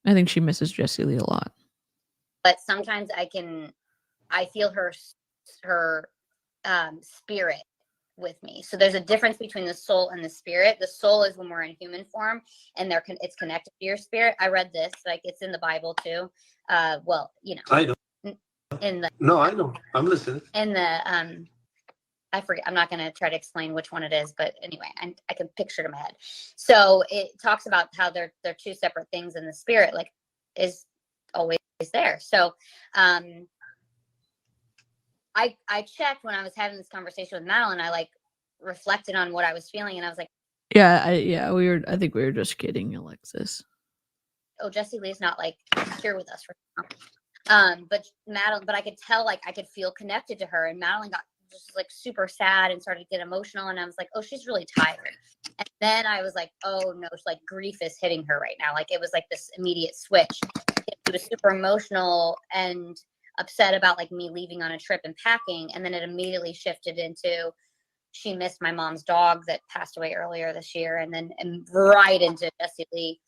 I think she misses Jessie Lee a lot. but sometimes I feel her spirit with me. So there's a difference between the soul and the spirit. The soul is when we're in human form, and it's connected to your spirit. I read this, like it's in the Bible too. Well, you know, I know. No, I know. I'm listening. In the I forget. I'm not going to try to explain which one it is, but anyway, I can picture it in my head. So it talks about how they're two separate things, and the spirit like is always there. So I checked when I was having this conversation with Madeline. I like reflected on what I was feeling, and I was like, I think we were just kidding, Alexis. oh, Jessie Lee's not like here with us right now. But Madeline, but I could tell, like I could feel connected to her, and Madeline got just like super sad and started to get emotional, and I was like, oh, she's really tired. And then I was like, oh no, it's like grief is hitting her right now. Like it was like this immediate switch. It was super emotional and upset about like me leaving on a trip and packing, and then it immediately shifted into she missed my mom's dog that passed away earlier this year, and right into Jessie Lee.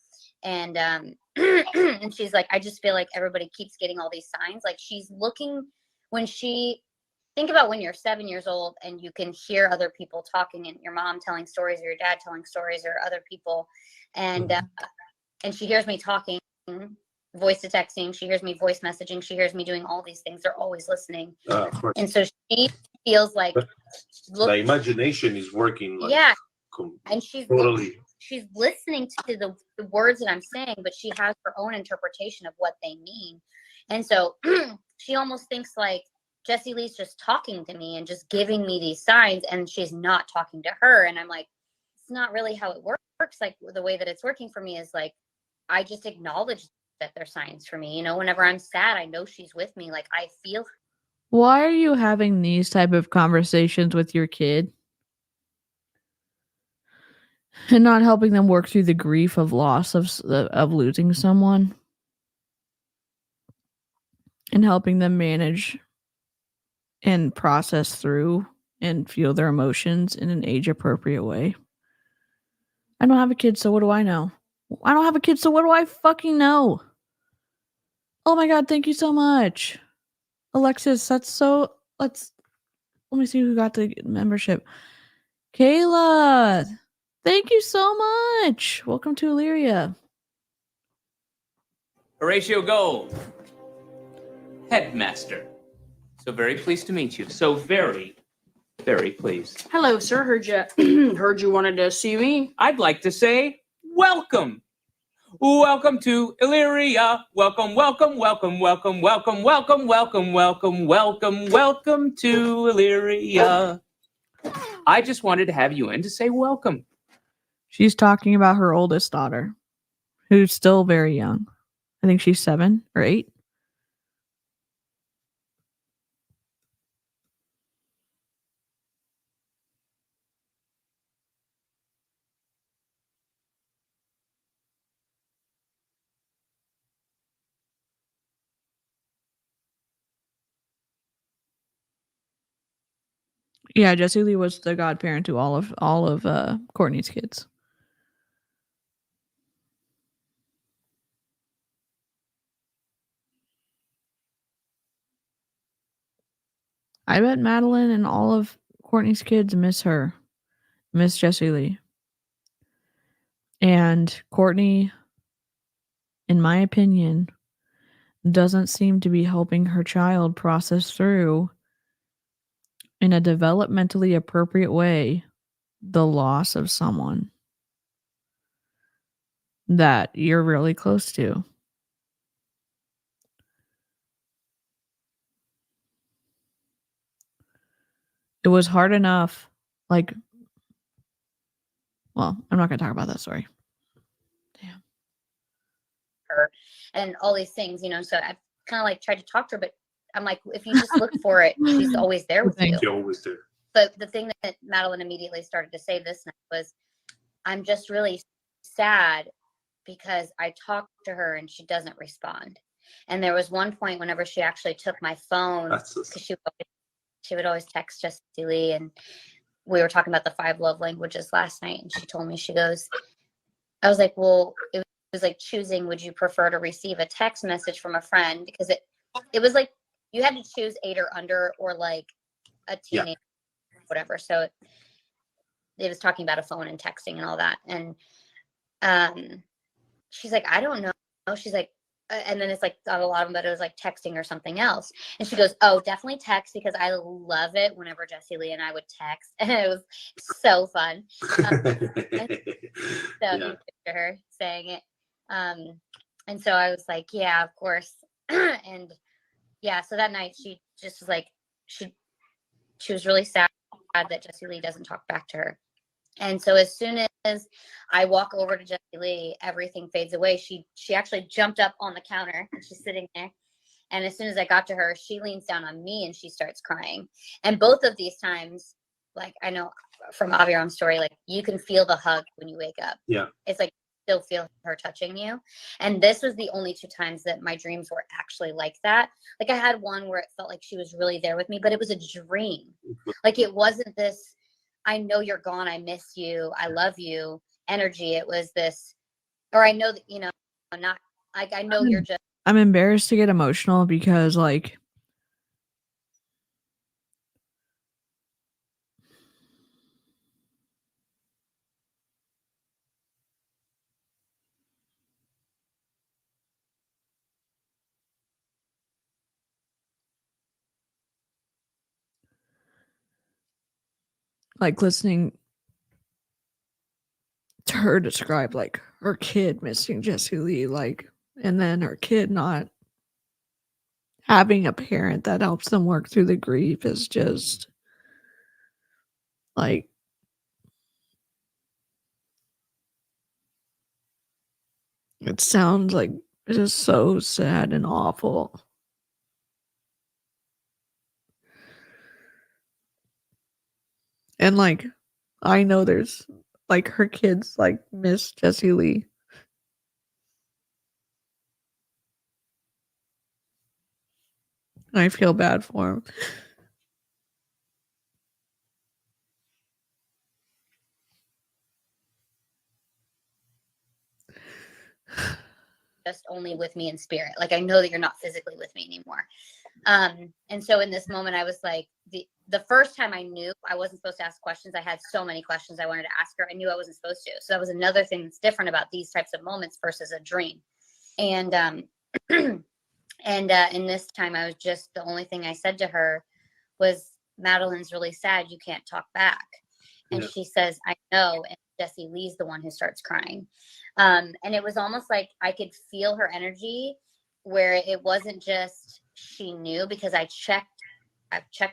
And and she's like, I just feel like everybody keeps getting all these signs. Like she's looking think about when you're 7 years old and you can hear other people talking, and your mom telling stories or your dad telling stories or other people, and she hears me talking, voice to texting, she hears me voice messaging, she hears me doing all these things. They're always listening. Of course. And so she feels like the imagination is working. Like, yeah. And she's totally. She's listening to the words that I'm saying, but she has her own interpretation of what they mean. And so she almost thinks like Jessie Lee's just talking to me and just giving me these signs, and she's not talking to her. And I'm like, it's not really how it works. Like the way that it's working for me is like, I just acknowledge that they're signs for me. You know, whenever I'm sad, I know she's with me. Like I feel. Why are you having these type of conversations with your kid and not helping them work through the grief of loss of losing someone, and helping them manage and process through and feel their emotions in an age appropriate way? I don't have a kid, so what do I know? I don't have a kid, so what do I fucking know? Oh my god, thank you so much, Alexis. That's so. Let me see who got the membership. Kayla, thank you so much. Welcome to Illyria. Horatio Gold, headmaster. So very pleased to meet you. So very, very pleased. Hello, sir. Heard you wanted to see me. I'd like to say welcome. Welcome to Illyria. Welcome, welcome, welcome, welcome, welcome, welcome, welcome, welcome, welcome, welcome to Illyria. I just wanted to have you in to say welcome. She's talking about her oldest daughter, who's still very young. I think she's 7 or 8. Yeah, Jessie Lee was the godparent to all of Courtney's kids. I bet Madeline and all of Courtney's kids miss her, miss Jessie Lee. And Courtney, in my opinion, doesn't seem to be helping her child process through in a developmentally appropriate way the loss of someone that you're really close to. It was hard enough, like, well, I'm not going to talk about that story. Her and all these things, so I kind of like tried to talk to her, but I'm like, if you just look for it, she's always there with you. She's always there. But the thing that Madeline immediately started to say this night was, I'm just really sad because I talked to her and she doesn't respond. And there was one point whenever she actually took my phone, because she would always text Jessie Lee, and we were talking about the 5 love languages last night, and she told me, she goes, I was like, well, it was like choosing, would you prefer to receive a text message from a friend? Because it was like you had to choose 8 or under, or like a teenager, whatever. So it was talking about a phone and texting and all that. And she's like, I don't know. She's like, and then it's like a lot of them that it was like texting or something else. And she goes, oh, definitely text, because I love it whenever Jessie Lee and I would text. And it was so fun. So you picture her saying it. And so I was like, yeah, of course. And yeah, so that night she just was like, she was really sad that Jessie Lee doesn't talk back to her. And so as soon as I walk over to Jessie Lee, everything fades away. She actually jumped up on the counter, and she's sitting there. And as soon as I got to her, she leans down on me and she starts crying. And both of these times, like, I know from Aviram's story, like, you can feel the hug when you wake up. Yeah. It's like you still feel her touching you. And this was the only 2 times that my dreams were actually like that. Like, I had one where it felt like she was really there with me, but it was a dream. Like, it wasn't this, I know you're gone, I miss you, I love you energy. It was this, or I know that, not like, I know you're just. I'm embarrassed to get emotional because, like, listening to her describe, like, her kid missing Jessie Lee, like, and then her kid not having a parent that helps them work through the grief is just, like, it sounds like it's just so sad and awful. And, like, I know there's, like, her kids, like, miss Jessie Lee. I feel bad for him. Just only with me in spirit. Like, I know that you're not physically with me anymore. And so in this moment, I was like, the first time I knew I wasn't supposed to ask questions. I had so many questions I wanted to ask her. I knew I wasn't supposed to. So that was another thing that's different about these types of moments versus a dream. And in this time, I was just, the only thing I said to her was, Madeline's really sad, you can't talk back. And she says, I know. And Jessie Lee's the one who starts crying. And it was almost like I could feel her energy, where it wasn't just she knew, because I checked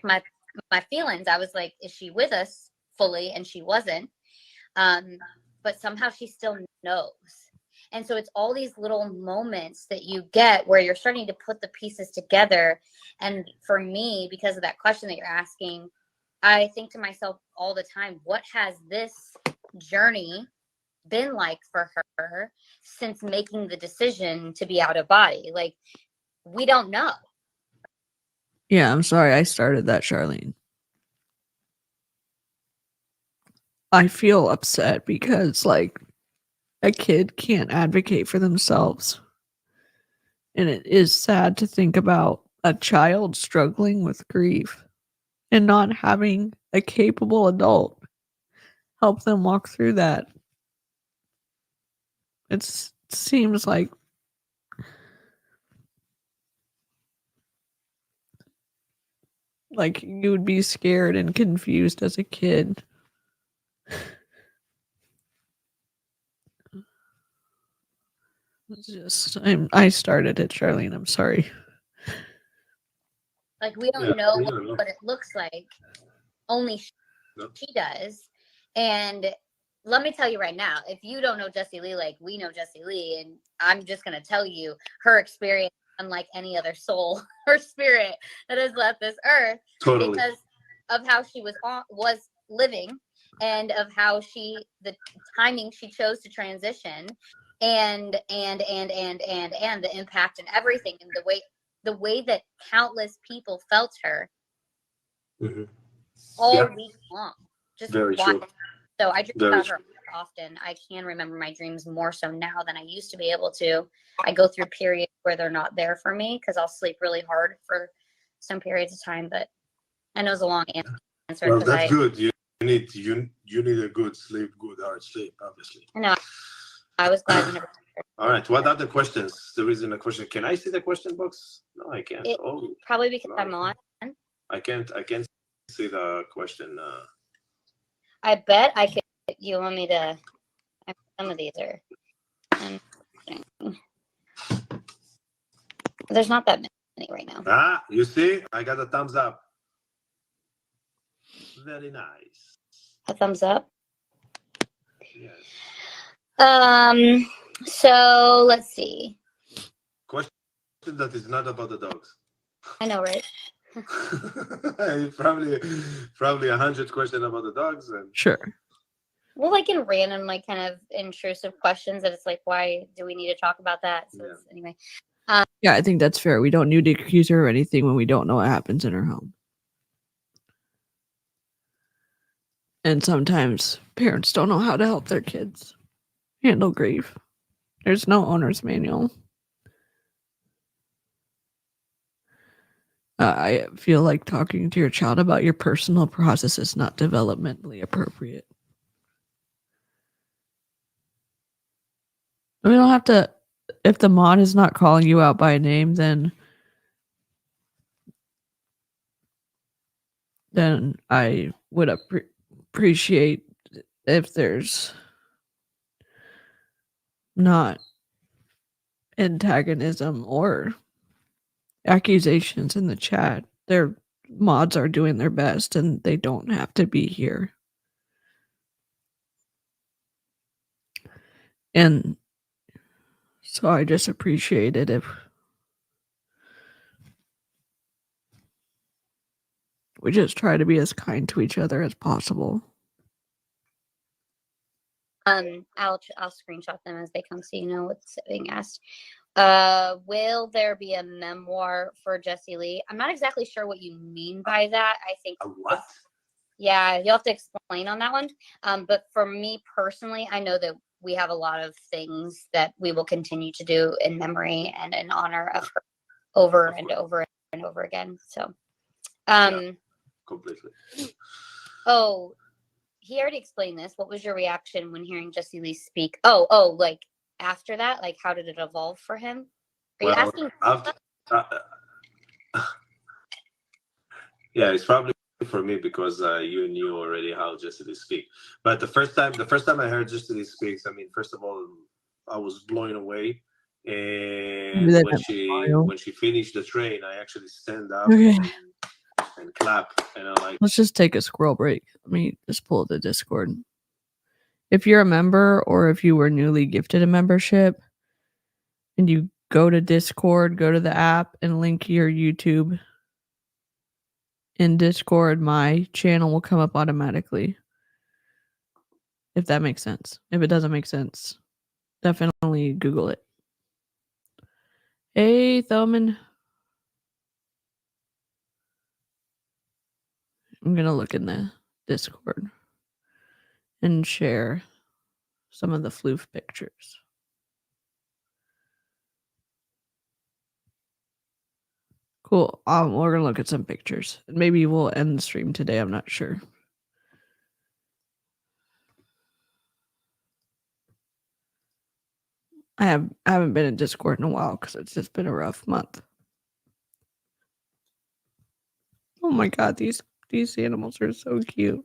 my feelings. I was like, is she with us fully? And she wasn't. But somehow she still knows. And so it's all these little moments that you get where you're starting to put the pieces together. And for me, because of that question that you're asking, I think to myself all the time, what has this journey been like for her since making the decision to be out of body? Like, we don't know. Yeah, I'm sorry I started that, Charlene. I feel upset because, like, a kid can't advocate for themselves. And it is sad to think about a child struggling with grief and not having a capable adult help them walk through that. It seems like Like you would be scared and confused as a kid. It's just I started it, Charlene. I'm sorry. Like we don't know what it looks like. Only she does. And let me tell you right now, if you don't know Jessie Lee like we know Jessie Lee, and I'm just gonna tell you her experience, unlike any other soul or spirit that has left this earth, because of how she was living, and of how the timing she chose to transition, and the impact and everything, and the way that countless people felt her all week long. Just very true. So I dream about her often. I can remember my dreams more so now than I used to be able to. I go through periods where they're not there for me because I'll sleep really hard for some periods of time. But I know it's a long answer. Well, that's good. You need a good sleep, good hard sleep, obviously. I know. I was glad you never. All right. What other questions? There isn't a question. Can I see the question box? No, I can't. Probably because I'm on. I can't see the question. I bet I could. You want me to? Some of these are. There's not that many right now. Ah, you see, I got a thumbs up. Very nice. A thumbs up. Yes. So let's see. Question that is not about the dogs. I know, right? probably 100 questions about the dogs and sure. Well, like in random, like kind of intrusive questions that it's like, why do we need to talk about that? So anyway. Yeah, I think that's fair. We don't need to accuse her of anything when we don't know what happens in her home. And sometimes parents don't know how to help their kids handle grief. There's no owner's manual. I feel like talking to your child about your personal process is not developmentally appropriate. We don't have to, if the mod is not calling you out by name, then I would appreciate if there's not antagonism or accusations in the chat. Their mods are doing their best and they don't have to be here. And so I just appreciate it if we just try to be as kind to each other as possible. I'll screenshot them as they come so you know what's being asked. Will there be a memoir for Jessie Lee? I'm not exactly sure what you mean by that. I think what? Yeah, you'll have to explain on that one. But for me personally, I know that we have a lot of things that we will continue to do in memory and in honor of her over and over and over again. So, completely. Oh, he already explained this. What was your reaction when hearing Jessie Lee speak? Oh, like after that, like how did it evolve for him? Are you asking? Yeah, it's probably for me because you knew already how Jessie Lee speak. But the first time I heard Jessie Lee speaks, I mean, first of all, I was blown away. And when she finished the train, I actually stand up and clap, and I like. Let's just take a scroll break. Let me just pull the Discord. If you're a member or if you were newly gifted a membership and you go to Discord, go to the app and link your YouTube in Discord, my channel will come up automatically. If that makes sense. If it doesn't make sense, definitely Google it. Hey, Thoman. I'm going to look in the Discord and share some of the floof pictures. Cool. We're going to look at some pictures. Maybe we'll end the stream today. I'm not sure. I haven't been in Discord in a while because it's just been a rough month. Oh my god, these animals are so cute.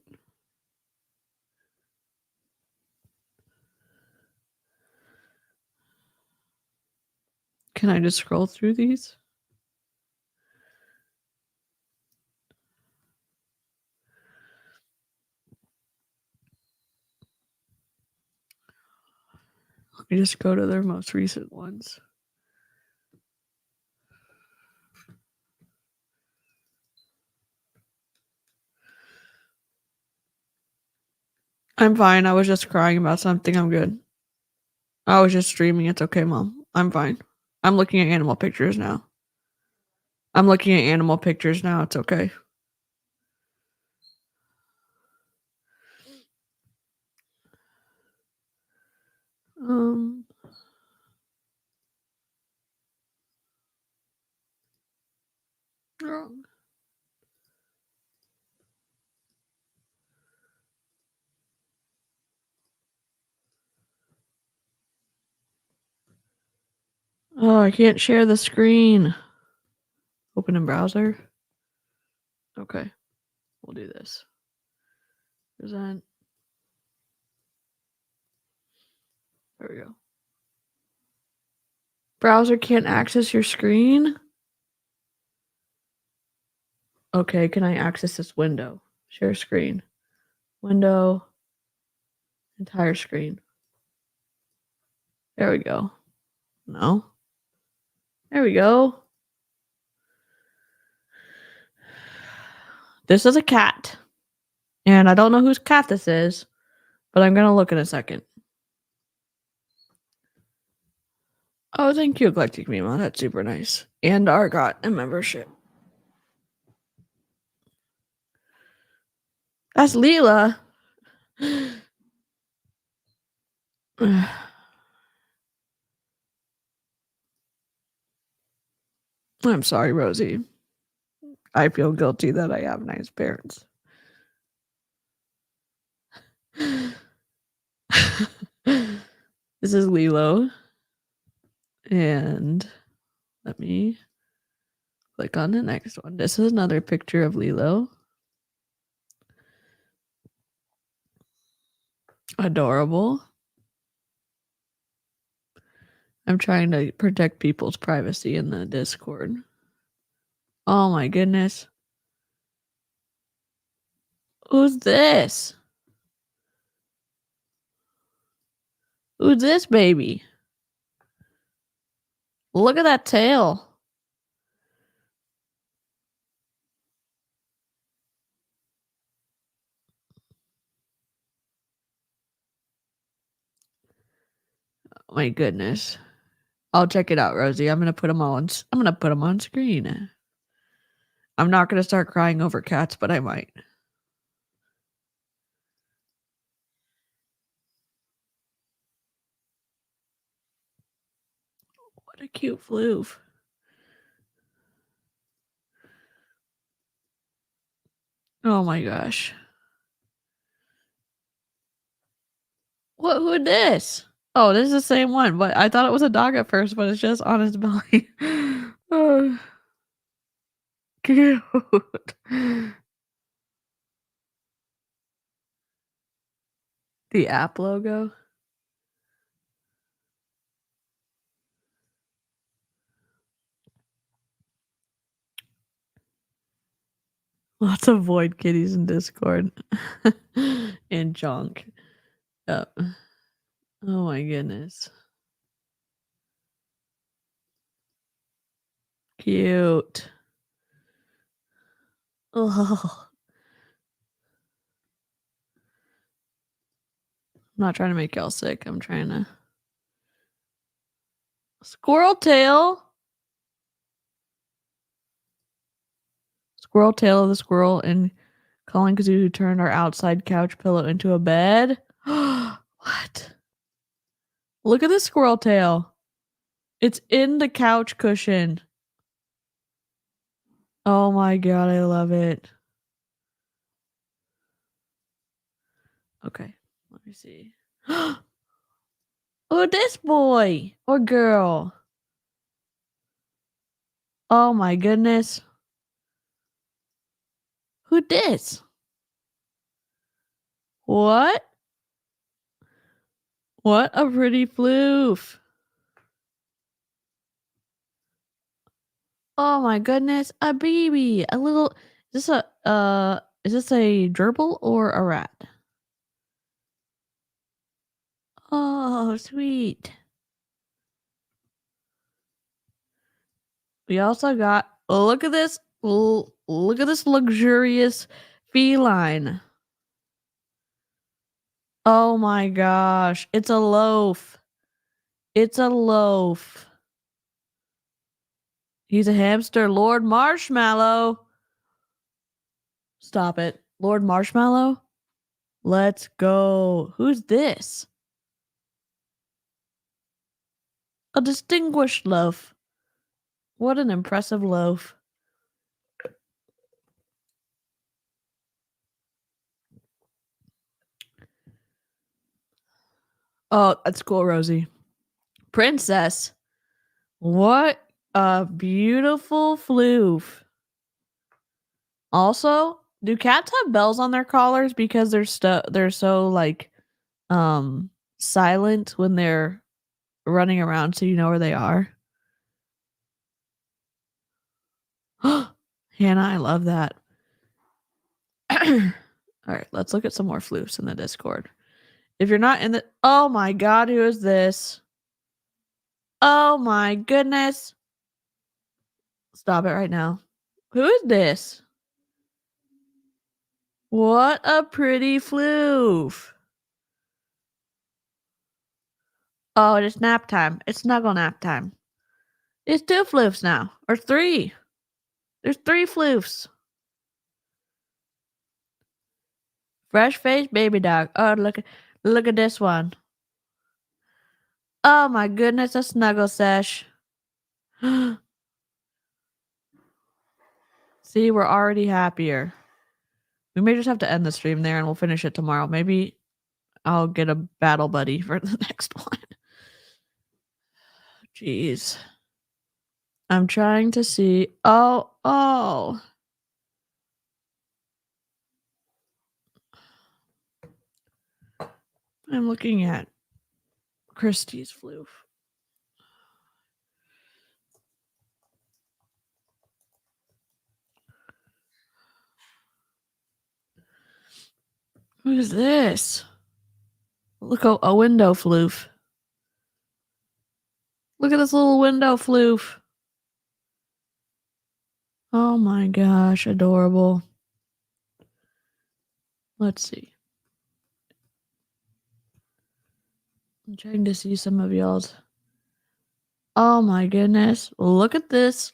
Can I just scroll through these? Let me just go to their most recent ones. I'm fine. I was just crying about something. I'm good. I was just streaming. It's okay, Mom. I'm fine. I'm looking at animal pictures now. It's okay. Um. Wrong. Oh, I can't share the screen. Open in browser. Okay. We'll do this. Present. There we go. Browser can't access your screen? Okay, can I access this window? Share screen. Window. Entire screen. There we go. No. There we go. This is a cat. And I don't know whose cat this is, but I'm going to look in a second. Oh, thank you, Eclectic Mima. That's super nice. And Argot a membership. That's Leela. I'm sorry, Rosie. I feel guilty that I have nice parents. This is Lilo. And let me click on the next one. This is another picture of Lilo. Adorable. I'm trying to protect people's privacy in the Discord. Oh my goodness. Who's this? Who's this baby? Look at that tail. Oh my goodness. I'll check it out, Rosie. I'm gonna put them on screen. I'm not gonna start crying over cats, but I might. What a cute floof. Oh my gosh. Who this? Oh, this is the same one, but I thought it was a dog at first, but it's just on his belly. Oh, cute. The app logo. Lots of void kitties in Discord. And junk. Yep. Oh my goodness. Cute. Oh. I'm not trying to make y'all sick. I'm trying to. Squirrel tail. Squirrel tail of the squirrel and calling Kazoo who turned our outside couch pillow into a bed. What? Look at the squirrel tail. It's in the couch cushion. Oh my god, I love it. Okay, let me see. Oh, this boy or girl. Oh my goodness. Who dis? What? What a pretty floof. Oh my goodness, a baby. A little is this a gerbil or a rat? Oh, sweet. We also got look at this look at this luxurious feline. Oh my gosh, it's a loaf. It's a loaf. He's a hamster, Lord Marshmallow. Stop it. Lord Marshmallow? Let's go. Who's this? A distinguished loaf. What an impressive loaf. Oh, that's cool, Rosie. Princess. What a beautiful floof. Also, do cats have bells on their collars because they're so like silent when they're running around so you know where they are? Hannah, I love that. All right, let's look at some more floofs in the Discord. If you're not in the... Oh my god, who is this? Oh my goodness. Stop it right now. Who is this? What a pretty floof. Oh, it's nap time. It's snuggle nap time. It's 2 floofs now. Or 3. There's 3 floofs. Fresh face baby dog. Oh, look at this one. Oh my goodness, a snuggle sesh. See, we're already happier. We may just have to end the stream there and we'll finish it tomorrow. Maybe I'll get a battle buddy for the next one. Jeez. I'm trying to see. Oh. I'm looking at Christie's floof. Who's this? Look, a window floof. Look at this little window floof. Oh my gosh, adorable. Let's see. I'm trying to see some of y'all's. Oh my goodness. Look at this.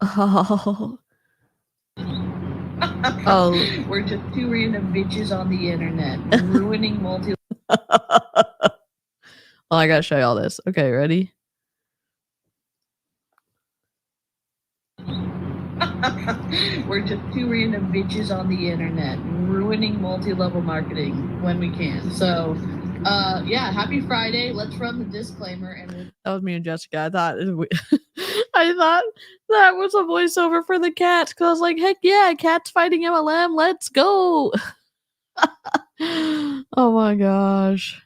Oh. Oh. We're just 2 random bitches on the internet ruining multi. Oh, I gotta show y'all this. Okay, ready? We're just 2 random bitches on the internet ruining multi-level marketing when we can. So, yeah, happy Friday. Let's run the disclaimer and that was me and Jessica. I thought that was a voiceover for the cats because I was like, heck yeah, cats fighting MLM. Let's go. Oh my gosh.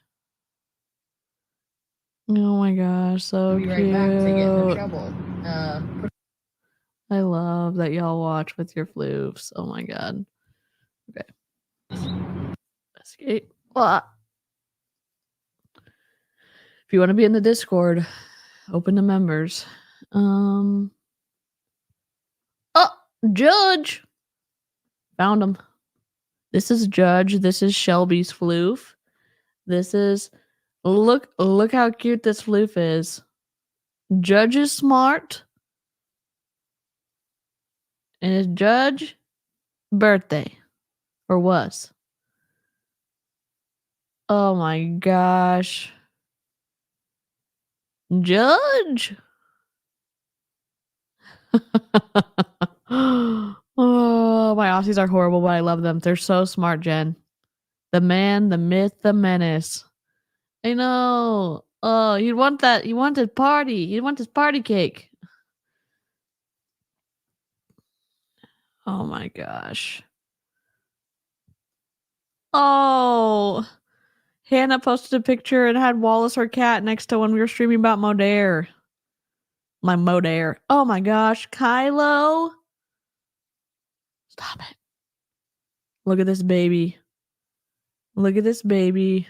Oh my gosh, so we'll be cute. right back to get into trouble. I love that y'all watch with your floofs. Oh my god. Okay. Escape. Blah. If you want to be in the Discord, open to members. Oh, Judge. Found him. This is Judge. This is Shelby's floof. This is look how cute this floof is. Judge is smart. And it's Judge birthday. Or was. Oh my gosh. Judge. Oh, my Aussies are horrible, but I love them. They're so smart, Jen. The man, the myth, the menace. I know. Oh, he'd want that. He wanted party. He'd want his party cake. Oh my gosh. Oh, Hannah posted a picture and had Wallace, her cat, next to when we were streaming about Modare. My Modare. Oh my gosh, Kylo. Stop it. Look at this baby. Look at this baby.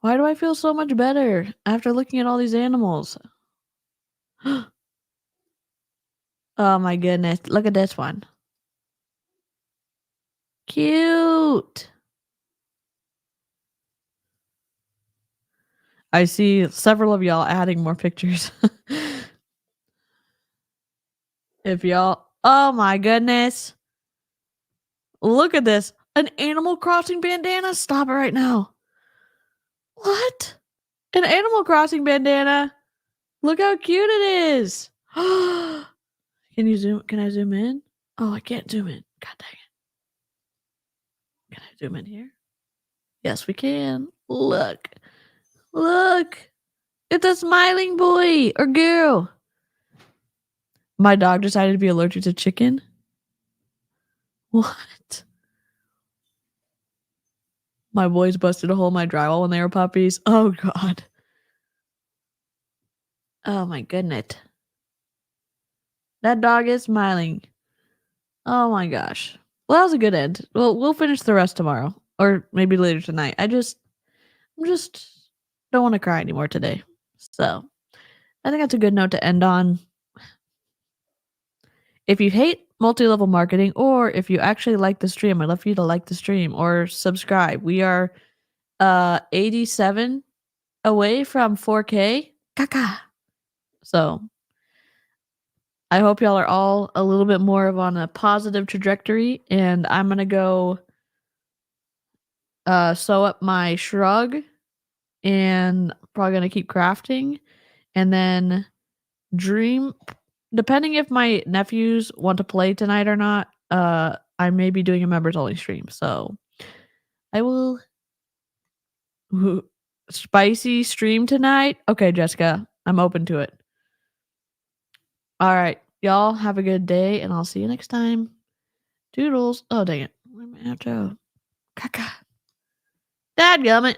Why do I feel so much better after looking at all these animals? Oh my goodness. Look at this one. Cute. I see several of y'all adding more pictures. If y'all, oh my goodness. Look at this. An Animal Crossing bandana? Stop it right now. What? An Animal Crossing bandana? Look how cute it is. Can you zoom? Can I zoom in? Oh, I can't zoom in. God dang it. Can I zoom in here? Yes, we can. Look. Look. It's a smiling boy or girl. My dog decided to be allergic to chicken. What? My boys busted a hole in my drywall when they were puppies. Oh, God. Oh, my goodness. That dog is smiling. Oh, my gosh. Well, that was a good end. Well, we'll finish the rest tomorrow. Or maybe later tonight. I'm just don't want to cry anymore today. So, I think that's a good note to end on. If you hate multi-level marketing, or if you actually like the stream, I'd love for you to like the stream or subscribe. We are 87 away from 4K. Caca. So I hope y'all are all a little bit more of on a positive trajectory, and I'm gonna go sew up my shrug, and probably gonna keep crafting, and then dream. Depending if my nephews want to play tonight or not, I may be doing a members only stream. So I will spicy stream tonight. Okay, Jessica, I'm open to it. All right, y'all have a good day, and I'll see you next time. Doodles. Oh dang it! Where's my outro? Caca. Dadgummit.